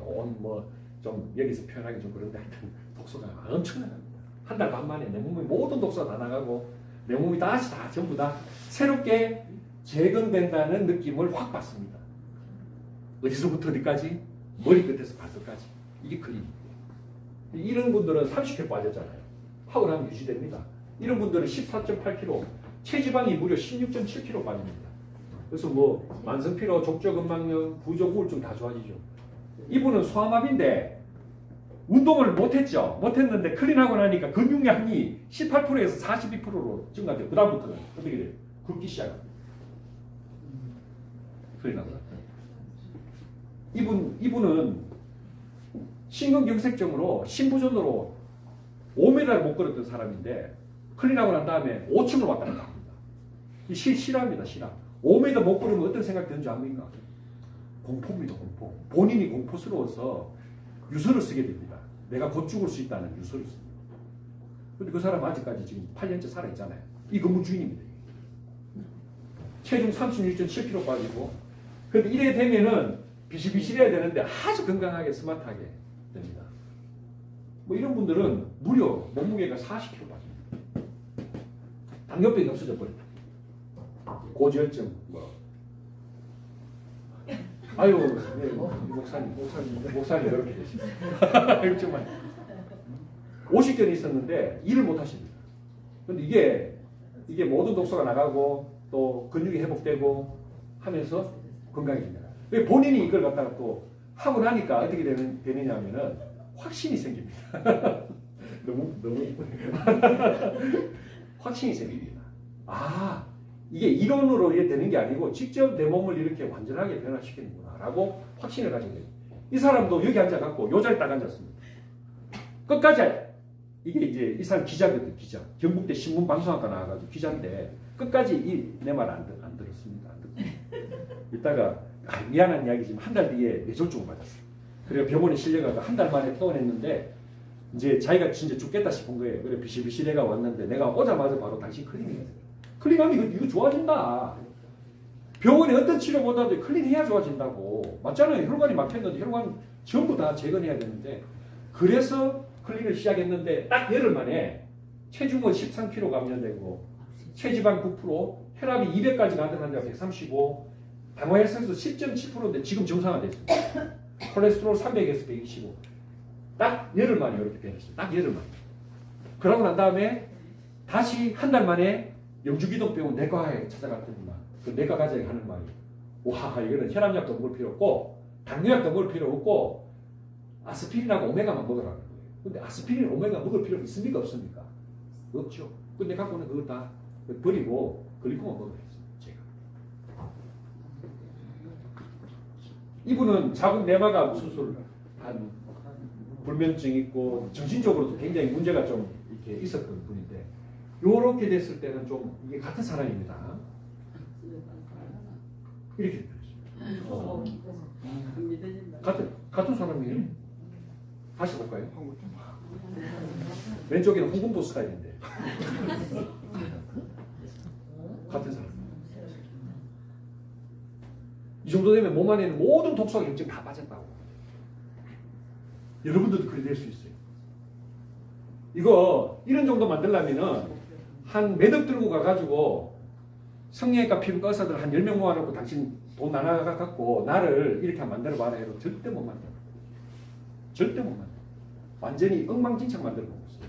좀 여기서 표현하기 좀 그런데 하여튼 독소가 엄청 나갑니다. 한 달 반 만에 내 몸의 모든 독소가 다 나가고 내 몸이 다시 다 전부 다 새롭게 재건된다는 느낌을 확 받습니다. 어디서부터 어디까지? 머리끝에서 발끝까지. 이게 클린입니다. 이런 분들은 30kg 빠졌잖아요. 하고 나면 유지됩니다. 이런 분들은 14.8kg, 체지방이 무려 16.7kg 빠집니다. 그래서 뭐 만성피로, 족저근막염, 부족우울증 다 좋아지죠. 이분은 소아마비인데 운동을 못했죠. 못했는데 클린하고 나니까 근육량이 18%에서 42%로 증가돼요. 그 다음부터는 어떻게 돼요? 굵기 시작합니다. 클린하고 나니까. 이분은 심근경색증으로 신부전으로 5m를 못 걸었던 사람인데 클린하고 난 다음에 5층을 왔다 갔다 합니다. 이 실화입니다. 실화. 5m 못 걸으면 어떤 생각이 드는지 압니까? 공포입니다. 공포. 본인이 공포스러워서 유서를 쓰게 됩니다. 내가 곧 죽을 수 있다는 유서를 씁니다. 근데 그 사람 아직까지 지금 8년째 살아있잖아요. 이 건물 주인입니다. 체중 36.7kg 빠지고. 근데 이래 되면은 비실비실해야 되는데 아주 건강하게 스마트하게 됩니다. 뭐 이런 분들은 무려 몸무게가 40kg 빠집니다. 당뇨병이 없어져 버립니다. 고지혈증 뭐. 아유, 네, 목사님 그렇게 되십니다. 일정만 50견이 있었는데 일을 못 하십니다. 근데 이게 모든 독소가 나가고 또 근육이 회복되고 하면서 건강해집니다. 왜 본인이 이걸 갖다가 또 하고 나니까 어떻게 되느냐 하면은 확신이 생깁니다. 너무 확신이 생깁니다. 아, 이게 이론으로 이게 되는 게 아니고 직접 내 몸을 이렇게 완전하게 변화시키는구나 라고 확신을 가진 거예요. 이 사람도 여기 앉아갖고 요 자리에 딱 앉았습니다. 끝까지 이게 이제 이 사람 기자거든. 기자. 경북대 신문방송학과 나와가지고 기자인데 끝까지 내 말 안 들었습니다. 안 듣고. 이따가 미안한 이야기지만 한 달 뒤에 뇌졸중을 맞았어요. 그래서 병원에 실려가서 한 달 만에 퇴원했는데 이제 자기가 진짜 죽겠다 싶은 거예요. 그래 비실비실해가 왔는데 내가 오자마자 바로 당신 클리닉했어요. 클린하면 이거 좋아진다. 병원에 어떤 치료보다도 클린해야 좋아진다고. 맞잖아요. 혈관이 막혔는데 혈관 전부 다 재건해야 되는데 그래서 클린을 시작했는데 딱 열흘 만에 체중은 13kg 감량되고 체지방 9%, 혈압이 200까지 가던 환자가 135, 당화혈색소 10.7%인데 지금 정상화됐습니다. 콜레스테롤 300에서 125. 딱 열흘 만에 이렇게 변했어요. 딱 열흘 만에. 그러고 난 다음에 다시 한 달 만에 영주기동병원 내과에 찾아갔더니만 그 내과 과장이 하는 말이 와 이거는 혈압약도 먹을 필요 없고 당뇨약도 먹을 필요 없고 아스피린하고 오메가만 먹으라는 거예요. 근데 아스피린, 오메가 먹을 필요 있습니까? 없습니까? 없죠. 근데 갖고는 그거 다 버리고 글리코만 먹으라 했어요. 제가. 이분은 자궁 내막암 수술 한 불면증 있고 정신적으로도 굉장히 문제가 좀 이렇게 있었던 분인데 요렇게 됐을 때는 좀 이게 같은 사람입니다. 이렇게 됐어요. 같은 사람이에요. 다시 볼까요? 왼쪽에는 홍금보 스타일인데 같은 사람. 이 정도 되면 몸 안에 있는 모든 독소와 염증 다 빠졌다고. 여러분들도 그래 될 수 있어요. 이거 이런 정도 만들려면은 한 매덕 들고 가가지고 성형외과 피부과 의사들 한 10명 모아놓고 당신 돈 나눠갖고 나를 이렇게 만들어봐라 해도 절대 못 만들어. 절대 못 만들어. 완전히 엉망진창 만들어 놓고 있어요.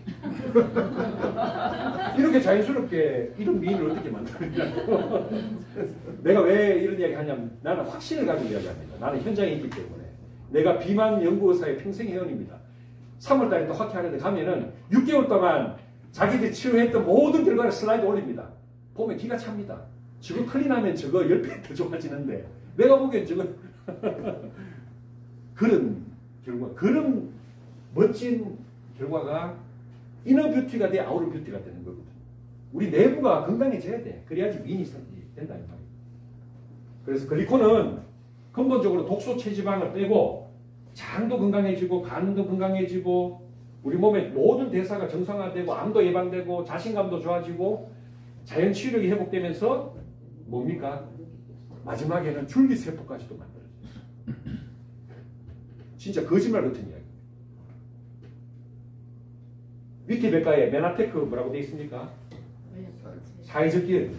이렇게 자연스럽게 이런 미인을 어떻게 만드느냐고. 내가 왜 이런 이야기 하냐면 나는 확신을 가지고 이야기합니다. 나는 현장에 있기 때문에. 내가 비만 연구의사의 평생 회원입니다. 3월달에 또 학회하는데 가면은 6개월 동안 자기들이 치료했던 모든 결과를 슬라이드 올립니다. 보면 기가 찹니다. 저거 클린하면 저거 10배 더 좋아지는데 내가 보기엔 저거 그런 결과, 그런 멋진 결과가 이너 뷰티가 돼 아우터 뷰티가 되는 거거든. 우리 내부가 건강해져야 돼. 그래야지 미인이 된다 이 말이에요. 그래서 글리코는 근본적으로 독소 체지방을 빼고 장도 건강해지고 간도 건강해지고 우리 몸의 모든 대사가 정상화되고 암도 예방되고 자신감도 좋아지고 자연 치유력이 회복되면서 뭡니까? 마지막에는 줄기세포까지도 만들어져요. 진짜 거짓말 같은 이야기. 위키백과에 메나테크 뭐라고 되어 있습니까? 사회적 기회.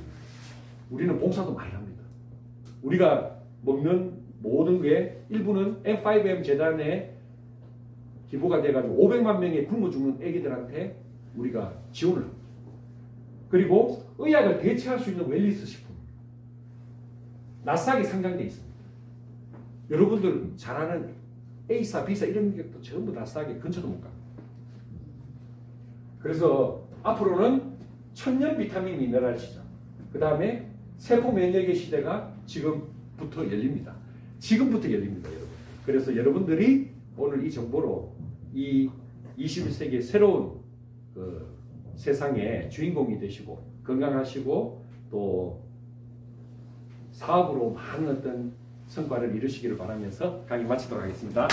우리는 봉사도 많이 합니다. 우리가 먹는 모든 게 일부는 M5M 재단에 기부가 돼가지고 500만 명의 굶어 죽는 애기들한테 우리가 지원을 합니다. 그리고 의약을 대체할 수 있는 웰니스 식품 나스닥에 상장되어 있습니다. 여러분들 잘 아는 A사, B사 이런 것도 전부 나스닥에 근처도 못 갑니다. 그래서 앞으로는 천년 비타민 미네랄 시장, 그 다음에 세포 면역의 시대가 지금부터 열립니다. 지금부터 열립니다, 여러분. 그래서 여러분들이 오늘 이 정보로 이 21세기의 새로운 그 세상의 주인공이 되시고 건강하시고 또 사업으로 많은 어떤 성과를 이루시기를 바라면서 강의 마치도록 하겠습니다.